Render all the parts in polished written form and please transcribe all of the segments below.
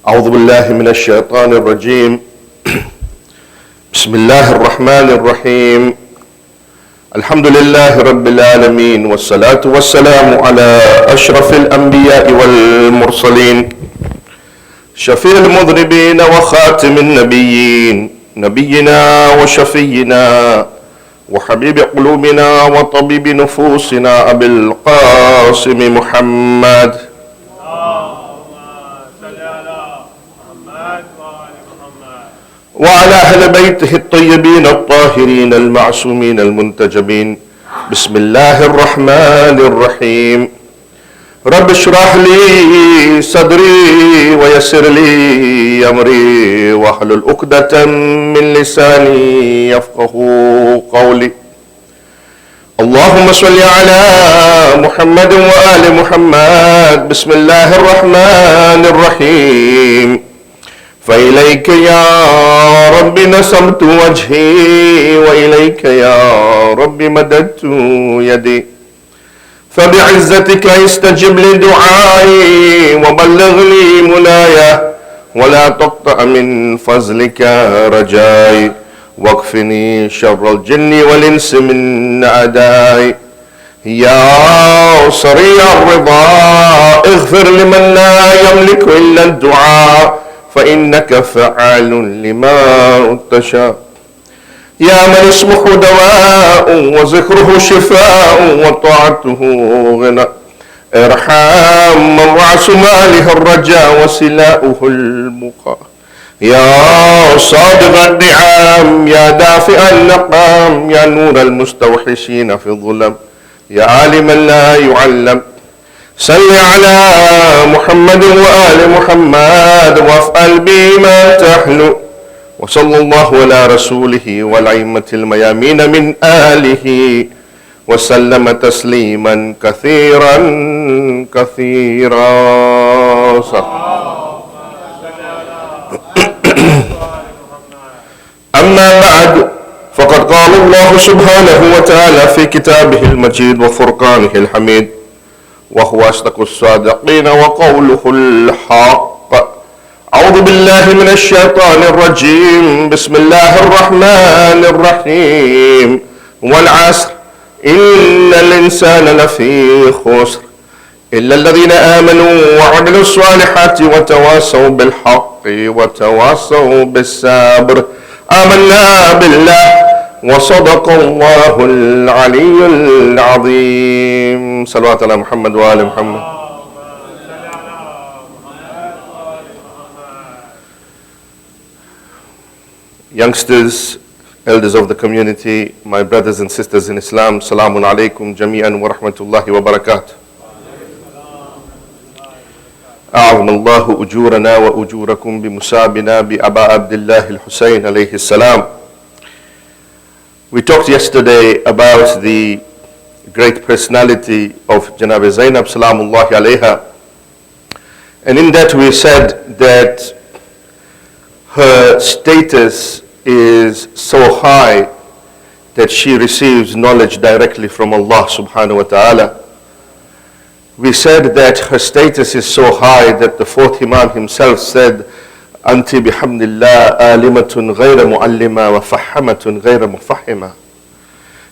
أعوذ بالله من الشيطان الرجيم. بسم الله الرحمن الرحيم. الحمد لله رب العالمين، والصلاة والسلام على أشرف الأنبياء والمرسلين، شفيع المذنبين وخاتم النبيين، نبينا وشفينا وحبيب قلوبنا وطبيب نفوسنا أبي القاسم محمد وعلى أهل بيته الطيبين الطاهرين المعصومين المنتجبين. بسم الله الرحمن الرحيم. رب اشرح لي صدري ويسر لي أمري واحلل عقدة من لساني يفقه قولي. اللهم صل على محمد وآل محمد. بسم الله الرحمن الرحيم. فإليك يا رب نسمت وجهي، وإليك يا رب مددت يدي، فبعزتك استجب لدعائي وبلغ لي منايا، ولا تقطع من فضلك رجائي، واكفني شر الجن والإنس من أعدائي. يا سريع الرضا اغفر لمن لا يملك إلا الدعاء، فإنك فعال لما تشاء. يا من اسمه دواء وذكره شفاء وطاعته غنى، ارحم من رأس ماله الرجاء وسلاؤه البقاء. يا صادق النعم، يا دافع النقام، يا نور المستوحشين في الظلم، يا عالما لا يعلم. صل على محمد وآل محمد وافعل بما تحلو. وصلى الله على رسوله والأئمة الميامين من آله وسلم تسليما كثيرا كثيرا. أما بعد، فقد قال الله سبحانه وتعالى في كتابه المجيد وفرقانه الحميد، وهو أصدق الصادقين وقوله الحق. أعوذ بالله من الشيطان الرجيم. بسم الله الرحمن الرحيم. والعصر إن الإنسان لفي خسر إلا الذين آمنوا وعملوا الصالحات وتواصوا بالحق وتواصوا بالصبر. آمنا بالله وصدق الله العلي العظيم. صلوات على محمد وآل محمد. Youngsters, elders of the community, my brothers and sisters in Islam, Salamun alaykum jami'an wa rahmatullahi wa barakatuh. أعظم الله أجورنا وأجوركم بمسابنا بأبا عبد الله الحسين عليه السلام. We talked yesterday about the great personality of Janab Zainab Salamullahi alayha, and in that we said that her status is so high that she receives knowledge directly from Allah subhanahu wa ta'ala. We said that her status is so high that the fourth Imam himself said, Anti bihamdillah alimatun ghayra muallima wa fahamatun ghayra mufahima.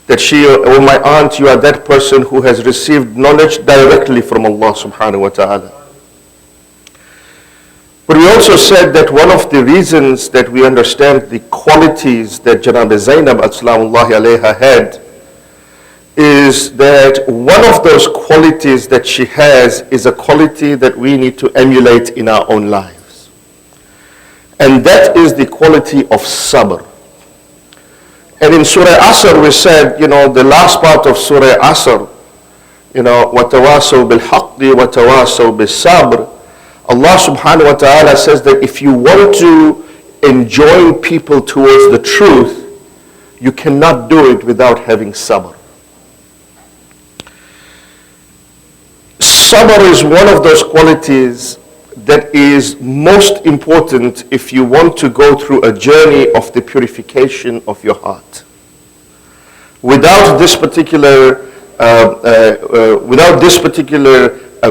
That she, oh my aunt, you are that person who has received knowledge directly from Allah subhanahu wa ta'ala. But we also said that one of the reasons that we understand the qualities that Janab Zainab as-salamullahi alayha had is that one of those qualities that she has is a quality that we need to emulate in our own lives. And that is the quality of sabr. And in Surah Asr we said, the last part of Surah Asr, وَتَوَاسَوْا بِالْحَقِّ وَتَوَاسَوْا بِالصَّبْرِ. Allah subhanahu wa ta'ala says that if you want to enjoin people towards the truth, you cannot do it without having sabr. Sabr is one of those qualities that is most important if you want to go through a journey of the purification of your heart. Without this particular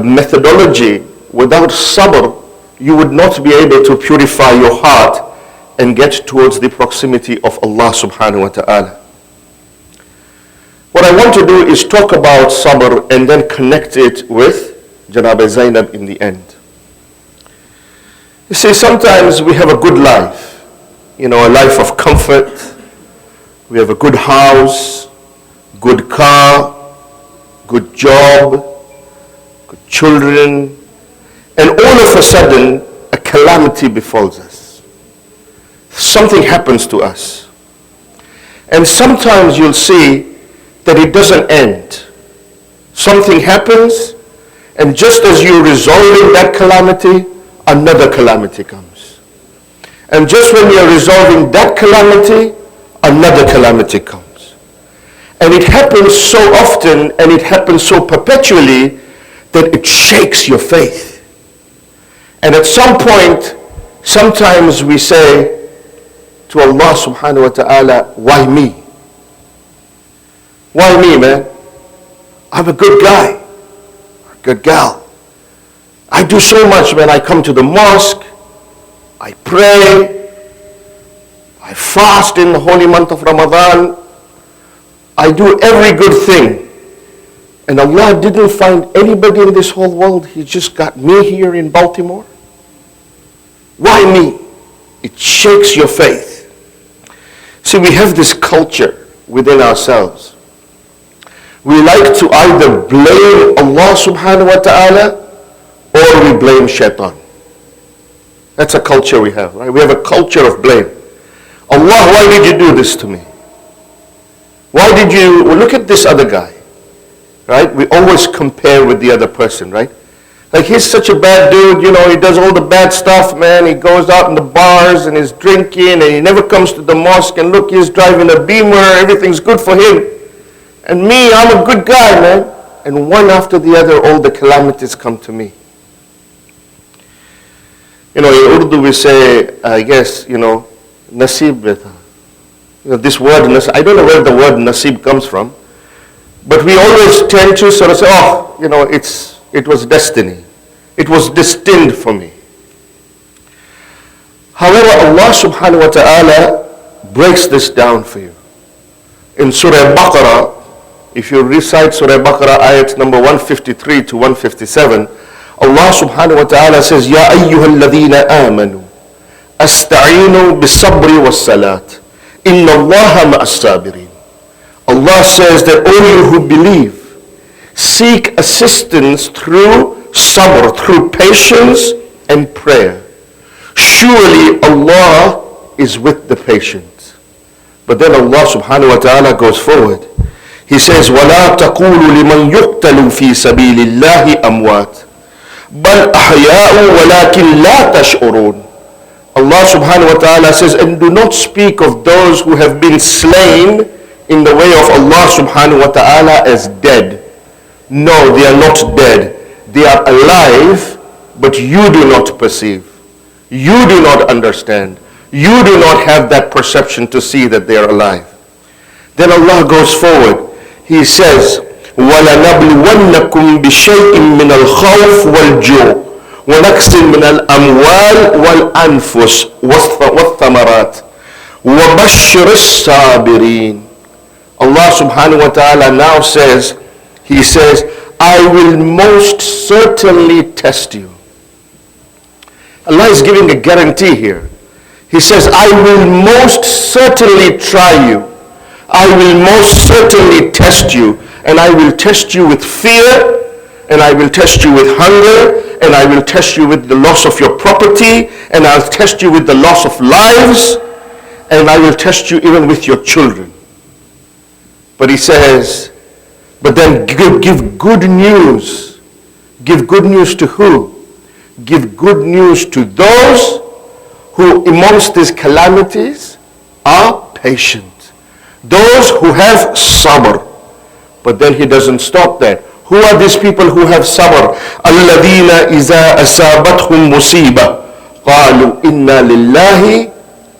methodology, without sabr, you would not be able to purify your heart and get towards the proximity of Allah subhanahu wa ta'ala. What I want to do is talk about sabr and then connect it with Janab Zainab in the end. You see, sometimes we have a good life, a life of comfort. We have a good house, good car, good job, good children, and all of a sudden, a calamity befalls us. Something happens to us. And sometimes you'll see that it doesn't end. Something happens, and just as you're resolving that calamity, another calamity comes. And just when you're resolving that calamity, another calamity comes. And it happens so often, and it happens so perpetually, that it shakes your faith. And at some point, sometimes we say to Allah subhanahu wa ta'ala, why me? Why me, man? I'm a good guy, a good gal. I do so much, man. I come to the mosque, I pray, I fast in the holy month of Ramadan, I do every good thing. And Allah didn't find anybody in this whole world. He just got me here in Baltimore. Why me? It shakes your faith. See, we have this culture within ourselves. We like to either blame Allah subhanahu wa ta'ala or we blame shaitan. That's a culture we have, right? We have a culture of blame. Allah, why did you do this to me? Why did you, look at this other guy, right? We always compare with the other person, right? Like, he's such a bad dude, he does all the bad stuff, man. He goes out in the bars and he's drinking and he never comes to the mosque, and look, he's driving a Beamer, everything's good for him. And me, I'm a good guy, man. And one after the other, all the calamities come to me. In Urdu we say, I guess, nasib beta. This word, I don't know where the word nasib comes from, but we always tend to sort of say, it was destiny. It was destined for me. However, Allah subhanahu wa ta'ala breaks this down for you. In Surah Baqarah, if you recite Surah Baqarah ayat number 153 to 157, Allah subhanahu wa ta'ala says, Ya ayyuhal ladhina amanu, asta'inu bis-sabri was-salat. Inna Allaha ma'as sabirin. Allah says that all you who believe, seek assistance through sabr, through patience and prayer. Surely Allah is with the patient. But then Allah subhanahu wa ta'ala goes forward. He says, وَلَا تَقُولُوا لِمَنْ يُقْتَلُ فِي سَبِيلِ اللَّهِ أَمْوَاتٍ بَلْ أَحْيَاءٌ وَلَكِنْ لَا تَشْعُرُونَ. Allah subhanahu wa ta'ala says, and do not speak of those who have been slain in the way of Allah subhanahu wa ta'ala as dead. No, they are not dead. They are alive, but you do not perceive. You do not understand. You do not have that perception to see that they are alive. Then Allah goes forward. He says, وَلَنَبْلُوَنَّكُمْ بِشَيْءٍ مِّنَ الْخَوْفِ وَالْجُوعِ وَنَقْصٍ مِّنَ الْأَمْوَالِ وَالْأَنفُسِ وَالثَّمَرَاتِ وَبَشِّرِ الصَّابِرِينَ. Allah subhanahu wa ta'ala now says, He says, I will most certainly test you. Allah is giving a guarantee here. He says, I will most certainly try you. I will most certainly test you. And I will test you with fear. And I will test you with hunger. And I will test you with the loss of your property. And I'll test you with the loss of lives. And I will test you even with your children. But He says, but then give good news. Give good news to who? Give good news to those who amongst these calamities are patient. Those who have sabr. But then He doesn't stop there. Who are these people who have sabr? الَّذِينَ إِذَا أَصَابَتْهُمْ مُصِيبَةٌ قَالُوا إِنَّا لِلَّهِ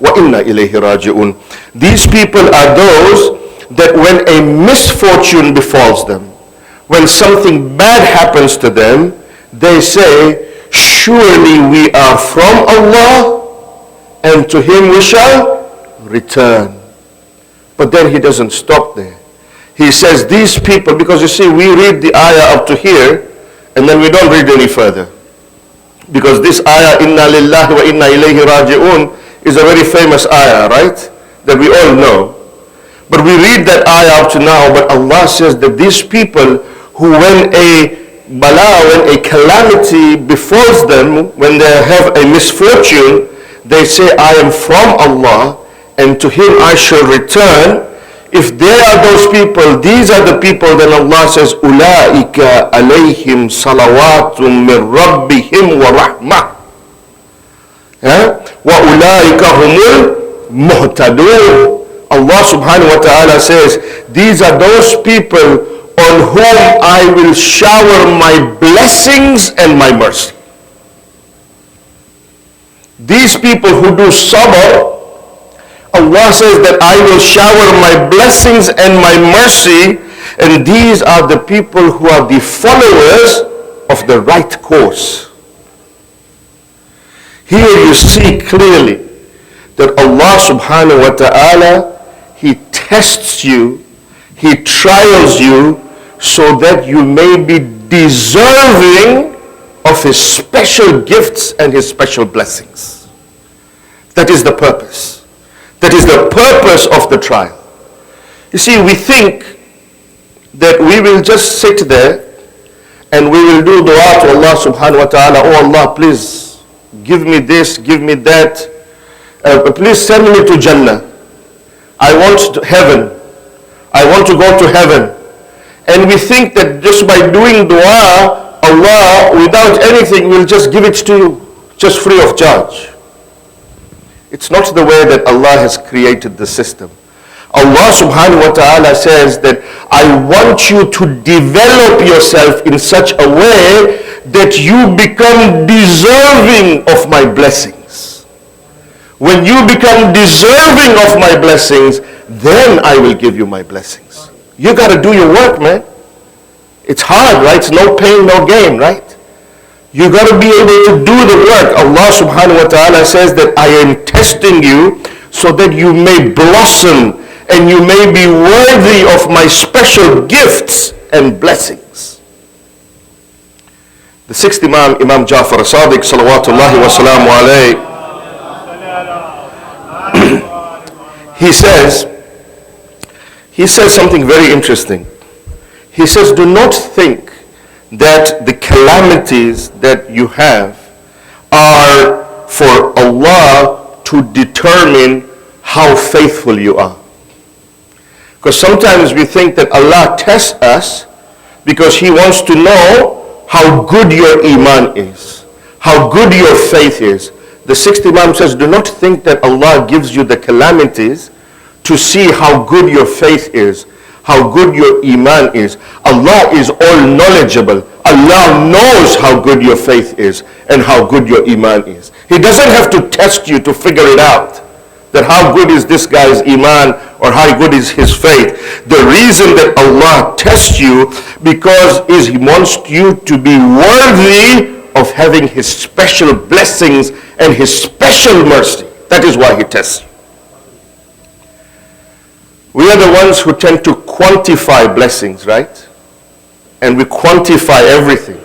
وَإِنَّا إِلَيْهِ رَاجِعُونَ. These people are those that when a misfortune befalls them, when something bad happens to them, they say, surely we are from Allah, and to Him we shall return. But then he doesn't stop there. He says these people, because you see, we read the ayah up to here, and then we don't read any further. Because this ayah, Inna lillahi wa inna ilayhi raji'un, is a very famous ayah, right? That we all know. But we read that ayah up to now, but Allah says that these people who, when a bala, when a calamity befalls them, when they have a misfortune, they say, I am from Allah, and to Him I shall return. If they are those people, these are the people, then Allah says, Ulaika alayhim salawatum min rabbihim wa rahmah. Wa ulaika humul muhtadun. Allah subhanahu wa ta'ala says, these are those people on whom I will shower my blessings and my mercy. These people who do sabr, Allah says that I will shower my blessings and my mercy, and these are the people who are the followers of the right course. Here you see clearly that Allah subhanahu wa ta'ala, He tests you, He trials you, so that you may be deserving of His special gifts and His special blessings. That is the purpose. That is the purpose of the trial. You see, we think that we will just sit there and we will do dua to Allah subhanahu wa ta'ala. Oh Allah, please give me this, give me that. Please send me to Jannah. I want heaven. I want to go to heaven. And we think that just by doing dua, Allah, without anything, will just give it to you, just free of charge. It's not the way that Allah has created the system. Allah subhanahu wa ta'ala says that I want you to develop yourself in such a way that you become deserving of my blessings. When you become deserving of my blessings, then I will give you my blessings. You got to do your work, man. It's hard, right? It's no pain, no gain, right? You got to be able to do the work. Allah subhanahu wa ta'ala says that I am testing you so that you may blossom and you may be worthy of my special gifts and blessings. The sixth Imam, Imam Ja'far as-Sadiq salawatullahi wa salamu alayhi, he says something very interesting. He says, do not think that the calamities that you have are for Allah to determine how faithful you are. Because sometimes we think that Allah tests us because He wants to know how good your iman is, how good your faith is. The sixth Imam says, do not think that Allah gives you the calamities to see how good your faith is, how good your iman is. Allah is all knowledgeable. Allah knows how good your faith is and how good your iman is. He doesn't have to test you to figure it out, that how good is this guy's iman or how good is his faith. The reason that Allah tests you because He wants you to be worthy of having His special blessings and His special mercy. That is why He tests you. We are the ones who tend to quantify blessings, right? And we quantify everything.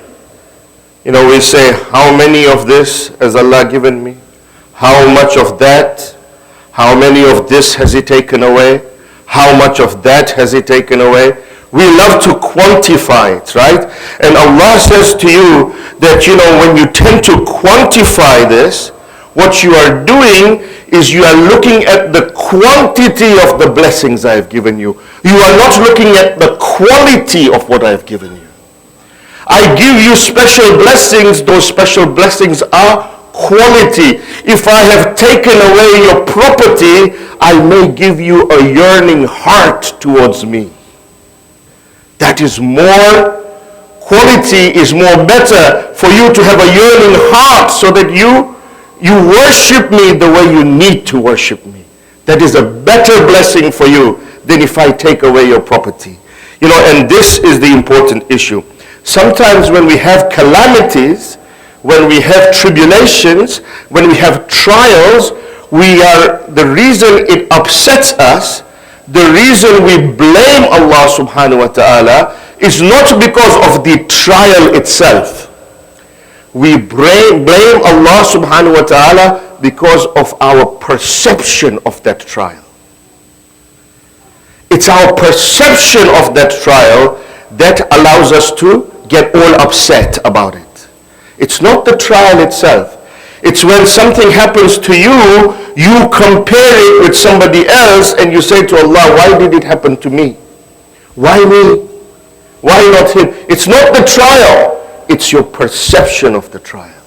You know, we say, how many of this has Allah given me? How much of that? How many of this has He taken away? How much of that has He taken away? We love to quantify it, right? And Allah says to you that, you know, when you tend to quantify this, what you are doing is you are looking at the quantity of the blessings I have given you. You are not looking at the quality of what I have given you. I give you special blessings. Those special blessings are quality. If I have taken away your property, I may give you a yearning heart towards me. That is more, quality is more better for you to have a yearning heart so that you worship me the way you need to worship me. That is a better blessing for you than if I take away your property. You know, and this is the important issue. Sometimes when we have calamities, when we have tribulations, when we have trials, the reason it upsets us, the reason we blame Allah subhanahu wa ta'ala is not because of the trial itself. We blame Allah subhanahu wa ta'ala because of our perception of that trial. It's our perception of that trial that allows us to get all upset about it. It's not the trial itself. It's when something happens to you, you compare it with somebody else and you say to Allah, why did it happen to me? Why me? Why not him? It's not the trial. It's your perception of the trial.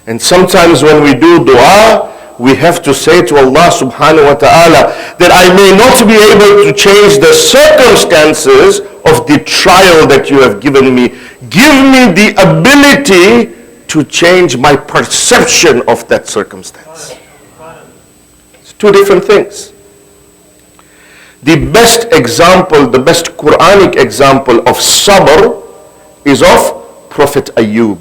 And sometimes when we do dua, we have to say to Allah subhanahu wa ta'ala that I may not be able to change the circumstances of the trial that you have given me. Give me the ability to change my perception of that circumstance. It's two different things. The best example, the best Quranic example of sabr is of Prophet Ayyub.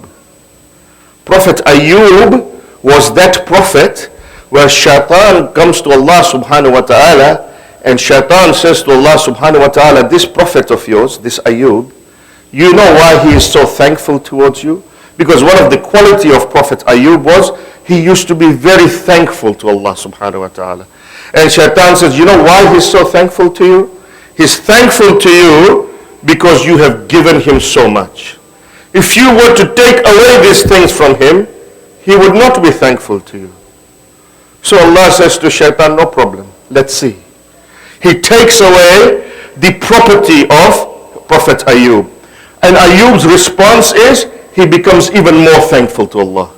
Prophet Ayyub was that prophet where shaitan comes to Allah subhanahu wa ta'ala and shaitan says to Allah subhanahu wa ta'ala, this prophet of yours, this Ayyub, you know why he is so thankful towards you? Because one of the quality of Prophet Ayyub was he used to be very thankful to Allah subhanahu wa ta'ala. And shaitan says, you know why he's so thankful to you? He's thankful to you because you have given him so much. If you were to take away these things from him, he would not be thankful to you. So Allah says to shaitan, no problem, let's see. He takes away the property of Prophet Ayyub. And Ayyub's response is, he becomes even more thankful to Allah.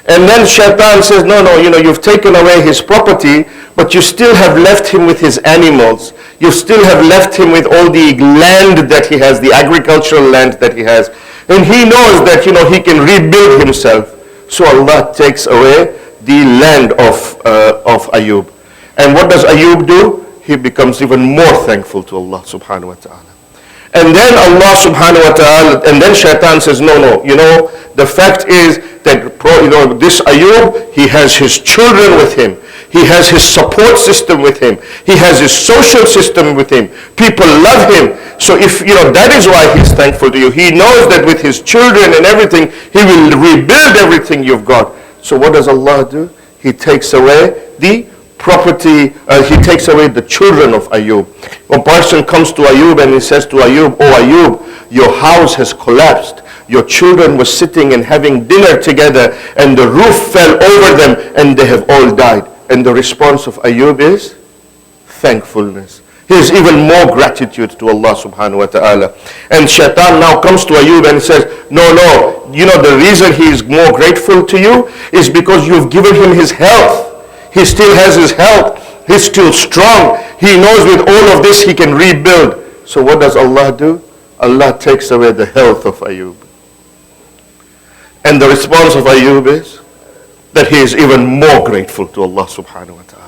And then shaitan says, no, you've taken away his property, but you still have left him with his animals. You still have left him with all the land that he has, the agricultural land that he has. And he knows that, he can rebuild himself. So Allah takes away the land of Ayyub. And what does Ayyub do? He becomes even more thankful to Allah subhanahu wa ta'ala. And then Allah subhanahu wa ta'ala, and then shaitan says, no, the fact is that, this Ayyub, he has his children with him. He has his support system with him. He has his social system with him. People love him. So if, that is why he's thankful to you. He knows that with his children and everything, he will rebuild everything you've got. So what does Allah do? He takes away the property, he takes away the children of Ayyub. A person comes to Ayyub and he says to Ayyub, oh Ayyub, your house has collapsed. Your children were sitting and having dinner together and the roof fell over them and they have all died. And the response of Ayyub is thankfulness. He has even more gratitude to Allah subhanahu wa ta'ala. And shaitan now comes to Ayyub and says, no, the reason he is more grateful to you is because you've given him his health. He still has his health. He's still strong. He knows with all of this he can rebuild. So what does Allah do? Allah takes away the health of Ayyub. And the response of Ayyub is that he is even more grateful to Allah subhanahu wa ta'ala.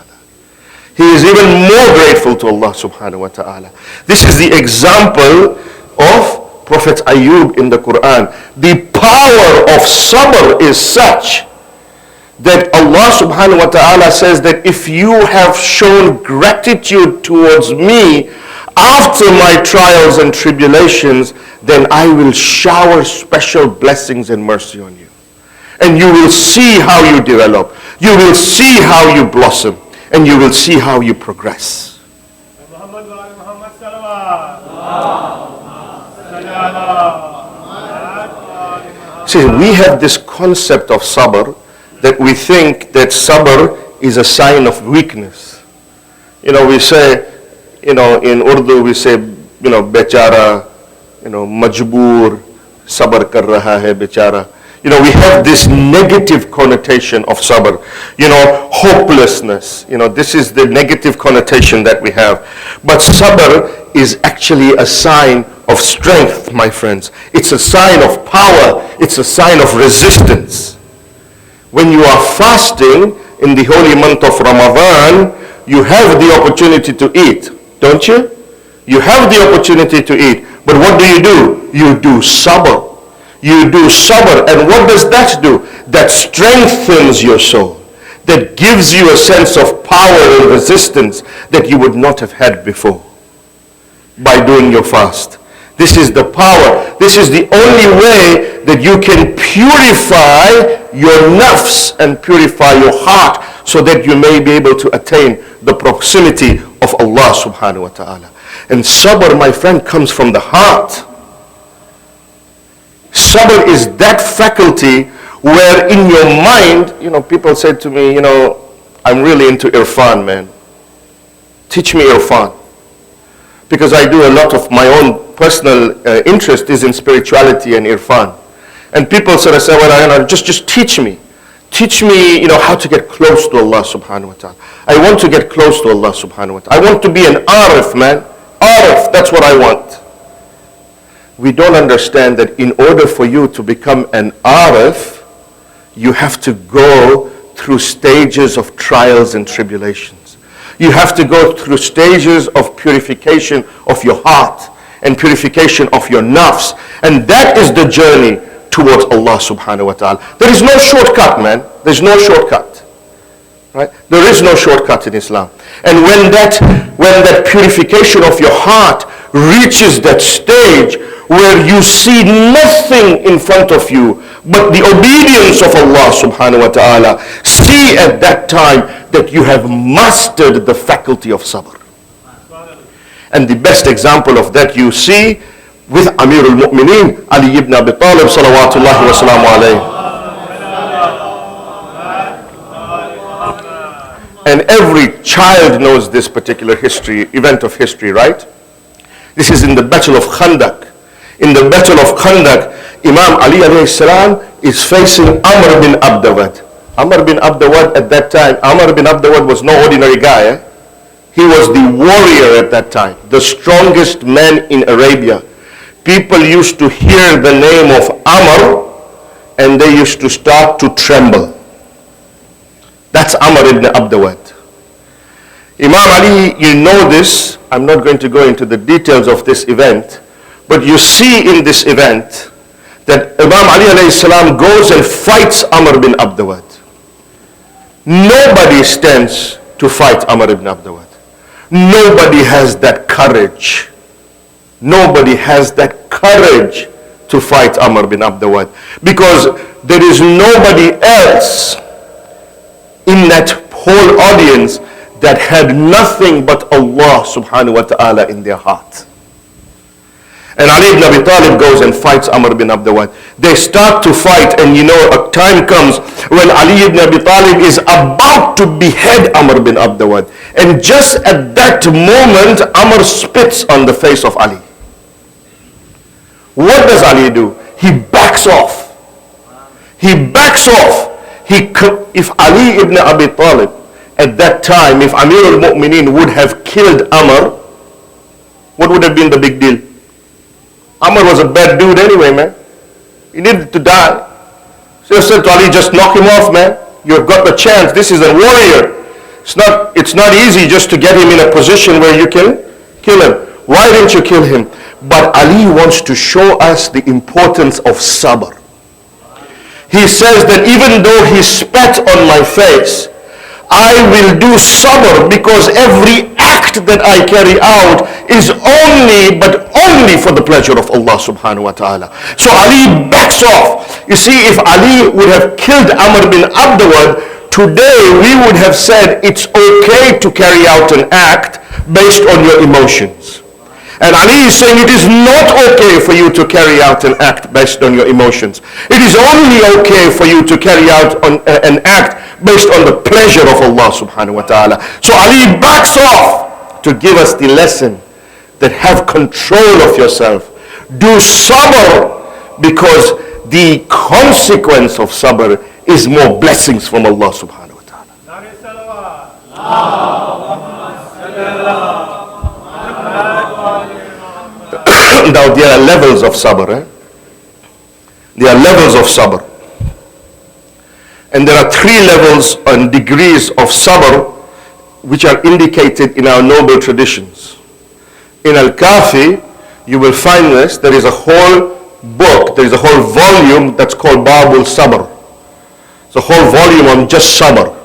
He is even more grateful to Allah subhanahu wa ta'ala. This is the example of Prophet Ayyub in the Quran. The power of sabr is such that Allah subhanahu wa ta'ala says that if you have shown gratitude towards me after my trials and tribulations, then I will shower special blessings and mercy on you. And you will see how you develop. You will see how you blossom. And you will see how you progress. See, we have this concept of sabr that we think that sabr is a sign of weakness. We say, in Urdu we say, bechara, majboor, sabr kar raha hai bechara. We have this negative connotation of sabr. Hopelessness. This is the negative connotation that we have. But sabr is actually a sign of strength, my friends. It's a sign of power. It's a sign of resistance. When you are fasting in the holy month of Ramadan, you have the opportunity to eat, don't you? You have the opportunity to eat. But what do? You do sabr. You do sabr, and what does that do? That strengthens your soul. That gives you a sense of power and resistance that you would not have had before by doing your fast. This is the power. This is the only way that you can purify your nafs and purify your heart so that you may be able to attain the proximity of Allah subhanahu wa ta'ala. And sabr, my friend, comes from the heart. Sabr is that faculty where in your mind, people said to me, I'm really into irfan, man. Teach me irfan. Because I do a lot of my own personal interest is in spirituality and irfan. And people sort of say, well, just teach me. Teach me, how to get close to Allah subhanahu wa ta'ala. I want to get close to Allah subhanahu wa ta'ala. I want to be an arif, man. Arif, that's what I want. We don't understand that in order for you to become an arif, you have to go through stages of trials and tribulations. You have to go through stages of purification of your heart and purification of your nafs. And that is the journey towards Allah subhanahu wa ta'ala. There is no shortcut, man. There's no shortcut. Right? There is no shortcut in Islam. And when that purification of your heart reaches that stage where you see nothing in front of you but the obedience of Allah subhanahu wa ta'ala, see at that time that you have mastered the faculty of sabr. And the best example of that you see with Amir al-Mu'mineen, Ali ibn Abi Talib salawatullahi wa salamu alayhi. And every child knows this particular event of history, right? This is in the Battle of Khandaq. In the Battle of Khandaq, Imam Ali alayhi salam is facing Amr bin Abdawad. Amr bin Abdawad at that time, Amr bin Abdawad was no ordinary guy. He was the warrior at that time, the strongest man in Arabia. People used to hear the name of Amr and they used to start to tremble. That's Amr ibn Abdawad. Imam Ali, you know this. I'm not going to go into the details of this event, but you see in this event that Imam Ali alayhi salam goes and fights Amr ibn Abdawad. Nobody stands to fight Amr ibn Abdawad. Nobody has that courage. Nobody has that courage to fight Amr bin Abdawad, because there is nobody else in that whole audience that had nothing but Allah subhanahu wa ta'ala in their heart. And Ali ibn Abi Talib goes and fights Amr bin Abdawad. They start to fight, and a time comes when Ali ibn Abi Talib is about to behead Amr bin Abdawad. And just at that moment, Amr spits on the face of Ali. What does Ali do? He backs off. He backs off. If Ali ibn Abi Talib at that time, if Amir al-Mu'mineen would have killed Amr, what would have been the big deal? Amr was a bad dude anyway, man. He needed to die. So he said to Ali, just knock him off, man. You've got the chance. This is a warrior. It's not easy just to get him in a position where you can kill him. Why didn't you kill him? But Ali wants to show us the importance of sabr. He says that even though he spat on my face, I will do sabr, because every act that I carry out is only for the pleasure of Allah subhanahu wa ta'ala. So Ali backs off. You see, if Ali would have killed Amr bin Abdawad, today we would have said it's okay to carry out an act based on your emotions. And Ali is saying it is not okay for you to carry out an act based on your emotions. It is only okay for you to carry out an act based on the pleasure of Allah subhanahu wa ta'ala. So Ali backs off to give us the lesson that have control of yourself. Do sabr, because the consequence of sabr is more blessings from Allah subhanahu wa ta'ala. Now there are levels of sabr. There are levels of sabr. And there are 3 levels and degrees of sabr which are indicated in our noble traditions. In Al-Kafi, you will find this. There is a whole book, there is a whole volume that's called Babul Sabr. It's a whole volume on just sabr.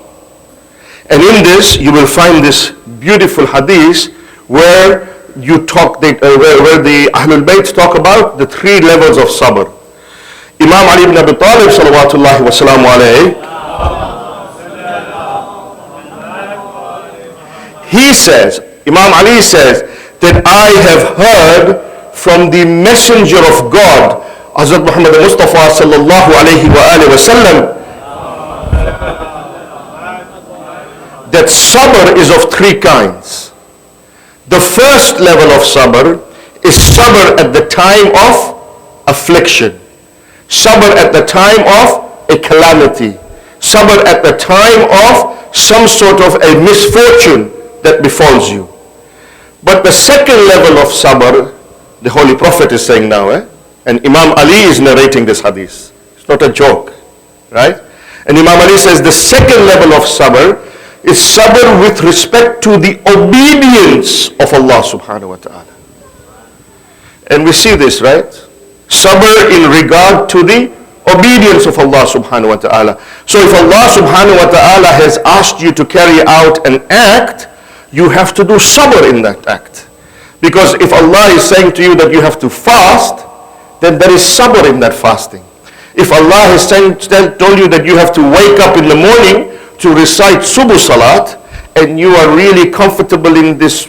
And in this, you will find this beautiful hadith where where the Ahlul Bayt talk about the three levels of sabr. Imam Ali ibn Abi Talib salawatullahi wa salamu alayhi, he says, Imam Ali says, that I have heard from the Messenger of God, Hazrat Muhammad Mustafa sallallahu alayhi wa sallam, that sabr is of three kinds. The first level of sabr is sabr at the time of affliction, sabr at the time of a calamity, sabr at the time of some sort of a misfortune that befalls you. But the second level of sabr, the Holy Prophet is saying now, and Imam Ali is narrating this hadith. It's not a joke, right? And Imam Ali says the second level of sabr is sabr with respect to the obedience of Allah subhanahu wa ta'ala. And we see this, right? Sabr in regard to the obedience of Allah subhanahu wa ta'ala. So if Allah subhanahu wa ta'ala has asked you to carry out an act, you have to do sabr in that act. Because if Allah is saying to you that you have to fast, then there is sabr in that fasting. If Allah has told you that you have to wake up in the morning to recite Subuh Salat, and you are really comfortable in this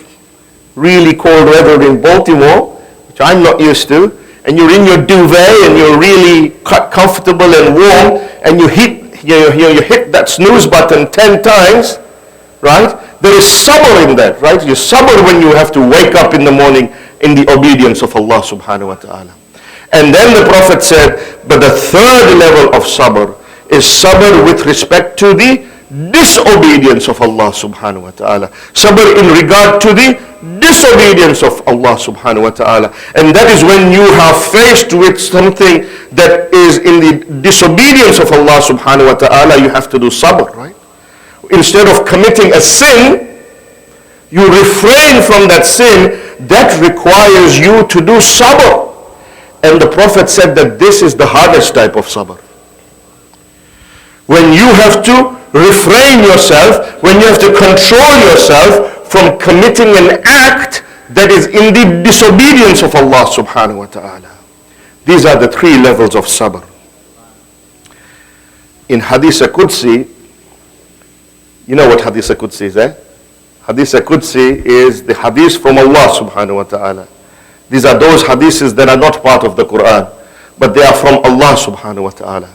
really cold weather in Baltimore, which I'm not used to, and you're in your duvet and you're really comfortable and warm, and you hit that snooze button 10 times, right? There is sabr in that, right? You sabr when you have to wake up in the morning in the obedience of Allah subhanahu wa ta'ala. And then the Prophet said, but the third level of sabr is sabr with respect to the disobedience of Allah subhanahu wa ta'ala. Sabr in regard to the disobedience of Allah subhanahu wa ta'ala. And that is when you are faced with something that is in the disobedience of Allah subhanahu wa ta'ala, you have to do sabr, right? Instead of committing a sin, you refrain from that sin. That requires you to do sabr. And the Prophet said that this is the hardest type of sabr. When you have to refrain yourself, when you have to control yourself from committing an act that is in the disobedience of Allah subhanahu wa ta'ala. These are the three levels of sabr. In Hadith Qudsi, you know what Hadith Qudsi is, Hadith Qudsi is the hadith from Allah subhanahu wa ta'ala. These are those hadiths that are not part of the Quran, but they are from Allah subhanahu wa ta'ala.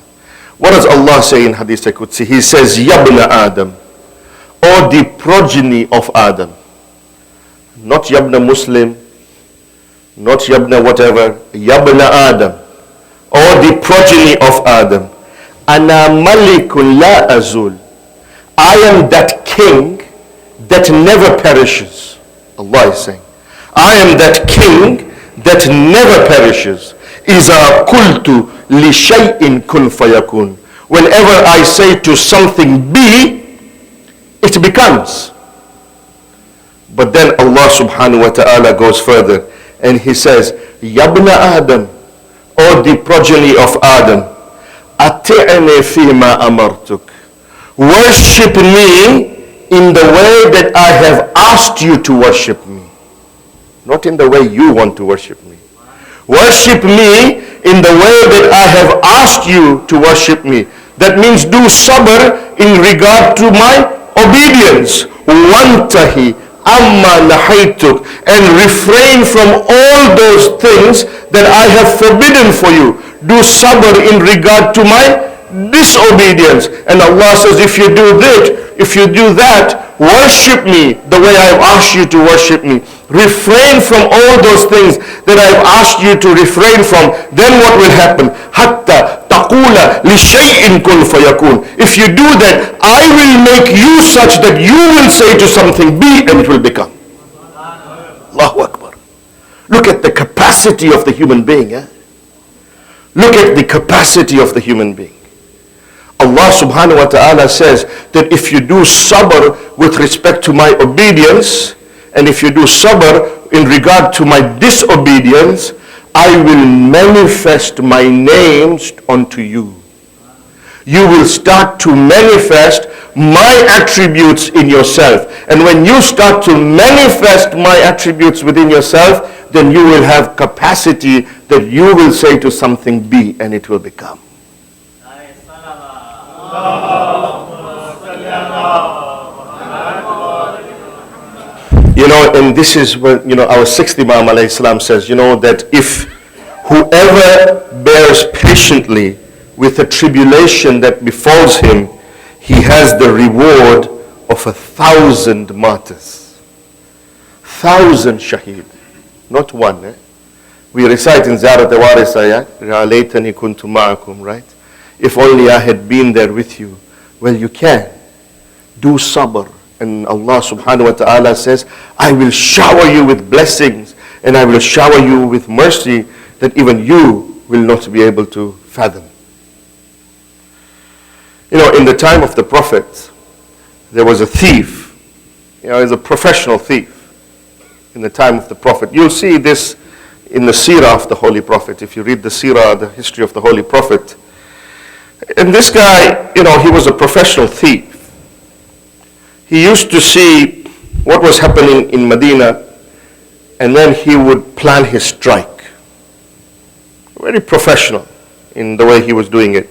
What does Allah say in Hadith Qudsi? He says, Yabna Adam, or the progeny of Adam. Not Yabna Muslim, not Yabna whatever, Yabna Adam, or the progeny of Adam. Ana malikun la azul. I am that king that never perishes. Allah is saying, I am that king that never perishes. Iza qultu li shay'in kun fayakun. Whenever I say to something be, it becomes. But then Allah subhanahu wa ta'ala goes further and He says, Yabna Adam, or the progeny of Adam, ati'ni fima amartuk. Worship me in the way that I have asked you to worship me. Not in the way you want to worship me. Worship me in the way that I have asked you to worship me. That means do sabr in regard to my obedience. Wantahi amma nahaytuk, and refrain from all those things that I have forbidden for you. Do sabr in regard to my disobedience. And Allah says, if you do that, if you do that, worship me the way I have asked you to worship me. Refrain from all those things that I have asked you to refrain from. Then what will happen? Hatta taqula li shay'in kun fayakun. If you do that, I will make you such that you will say to something be, and it will become. Allahu Akbar. Look at the capacity of the human being. Look at the capacity of the human being. Allah subhanahu wa ta'ala says that if you do sabr with respect to my obedience, and if you do sabr in regard to my disobedience, I will manifest my names unto you. You will start to manifest my attributes in yourself. And when you start to manifest my attributes within yourself, then you will have capacity that you will say to something be, and it will become. You know, and this is what, our sixth Imam alayhi salam says, that if whoever bears patiently with the tribulation that befalls him, he has the reward of 1,000 martyrs. 1,000 shaheed. Not one. We recite in Ziyarat al-Warisa, Ya laytani kuntu ma'akum, right? If only I had been there with you. Well, you can. Do sabr. And Allah subhanahu wa ta'ala says, I will shower you with blessings and I will shower you with mercy that even you will not be able to fathom. In the time of the Prophet, there was a thief. He's a professional thief. In the time of the Prophet. You'll see this in the seerah of the Holy Prophet. If you read the seerah, the history of the Holy Prophet. And this guy, he was a professional thief. He used to see what was happening in Medina, and then he would plan his strike. Very professional in the way he was doing it.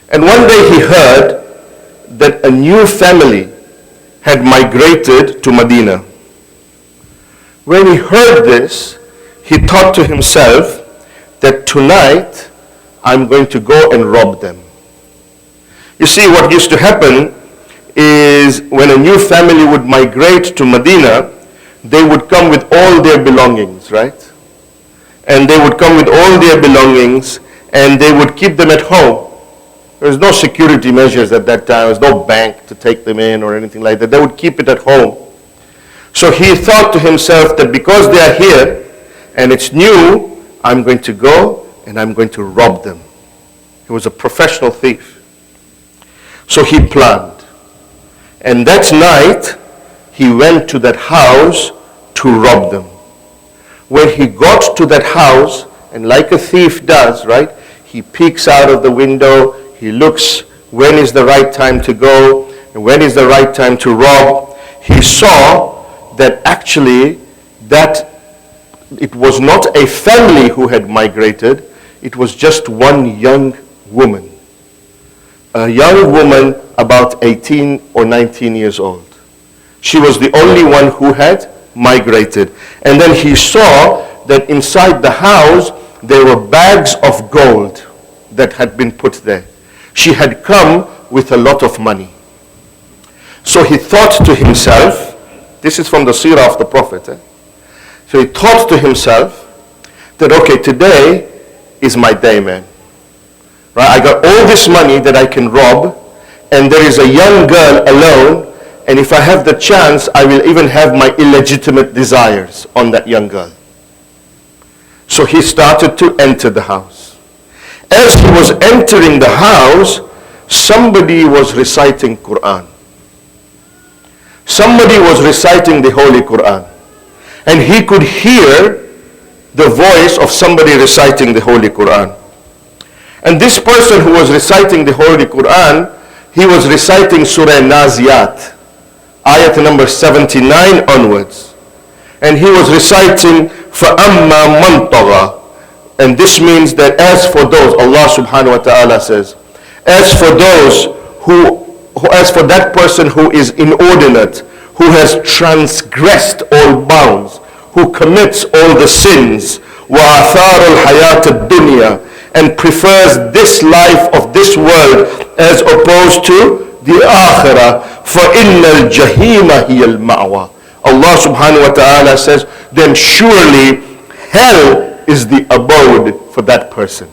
And one day he heard that a new family had migrated to Medina. When he heard this, he thought to himself that tonight I'm going to go and rob them. You see, what used to happen is when a new family would migrate to Medina, they would come with all their belongings, right? And they would come with all their belongings and they would keep them at home. There was no security measures at that time. There was no bank to take them in or anything like that. They would keep it at home. So he thought to himself that because they are here and it's new, I'm going to go and I'm going to rob them. He was a professional thief. So he planned. And that night, he went to that house to rob them. When he got to that house, and like a thief does, right? He peeks out of the window, he looks when is the right time to go, and when is the right time to rob. He saw that actually that it was not a family who had migrated, it was just one young woman. A young woman about 18 or 19 years old. She was the only one who had migrated. And then he saw that inside the house there were bags of gold that had been put there. She had come with a lot of money. So he thought to himself, this is from the seerah of the Prophet. So he thought to himself that, okay, today is my day, man. Right? I got all this money that I can rob, and there is a young girl alone, and if I have the chance, I will even have my illegitimate desires on that young girl. So he started to enter the house. As he was entering the house, somebody was reciting Quran. Somebody was reciting the Holy Quran. And he could hear the voice of somebody reciting the Holy Quran. And this person who was reciting the Holy Quran, he was reciting Surah Naziyat, ayat number 79 onwards. And he was reciting فَأَمَّا مَنْ طَغَى. And this means that as for those, Allah subhanahu wa ta'ala says, as for that person who is inordinate, who has transgressed all bounds, who commits all the sins, وَآثَارُ الْحَيَاةِ الدُّنْيَا, and prefers this life of this world as opposed to the akhirah, فَإِنَّ الْجَحِيمَ هِيَ الْمَأْوَى. Allah subhanahu wa ta'ala says, then surely hell is the abode for that person.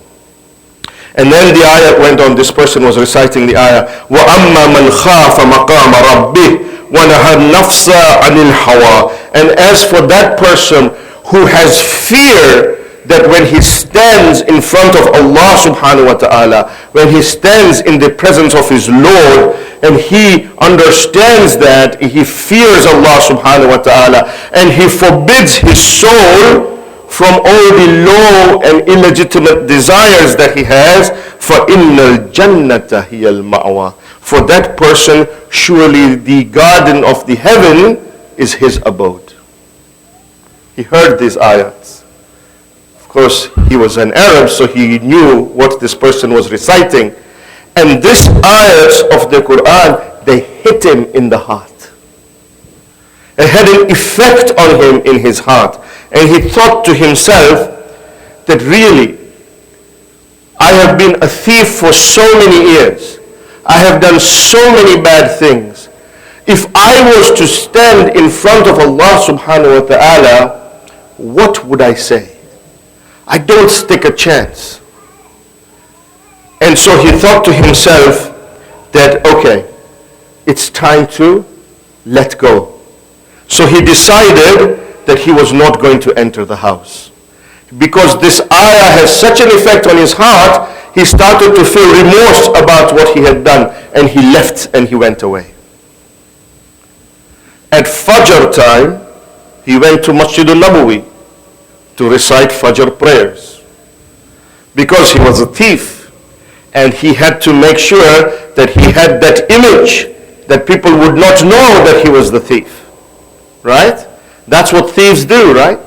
And then the ayah went on, this person was reciting the ayah, وَأَمَّا مَنْ خَافَ مَقَامَ رَبِّهِ وَنَهَى النَّفْسَ عَنِ الْهَوَىٰ. And as for that person who has fear that when he stands in front of Allah subhanahu wa ta'ala, when he stands in the presence of his Lord, and he understands that, he fears Allah subhanahu wa ta'ala, and he forbids his soul from all the low and illegitimate desires that he has. فَإِنَّ الْجَنَّةَ هِيَ الْمَأْوَى. For that person, surely the garden of the heaven is his abode. He heard these ayats. Of course, he was an Arab, so he knew what this person was reciting. And these ayats of the Quran, they hit him in the heart. It had an effect on him in his heart. And he thought to himself that really, I have been a thief for so many years. I have done so many bad things. If I was to stand in front of Allah subhanahu wa ta'ala, what would I say? I don't stick a chance. And so he thought to himself that, okay, it's time to let go. So he decided that he was not going to enter the house. Because this ayah has such an effect on his heart, he started to feel remorse about what he had done, and he left and he went away. At Fajr time, he went to Masjid al-Nabawi to recite Fajr prayers. Because he was a thief, and he had to make sure that he had that image, that people would not know that he was the thief. Right? That's what thieves do, right?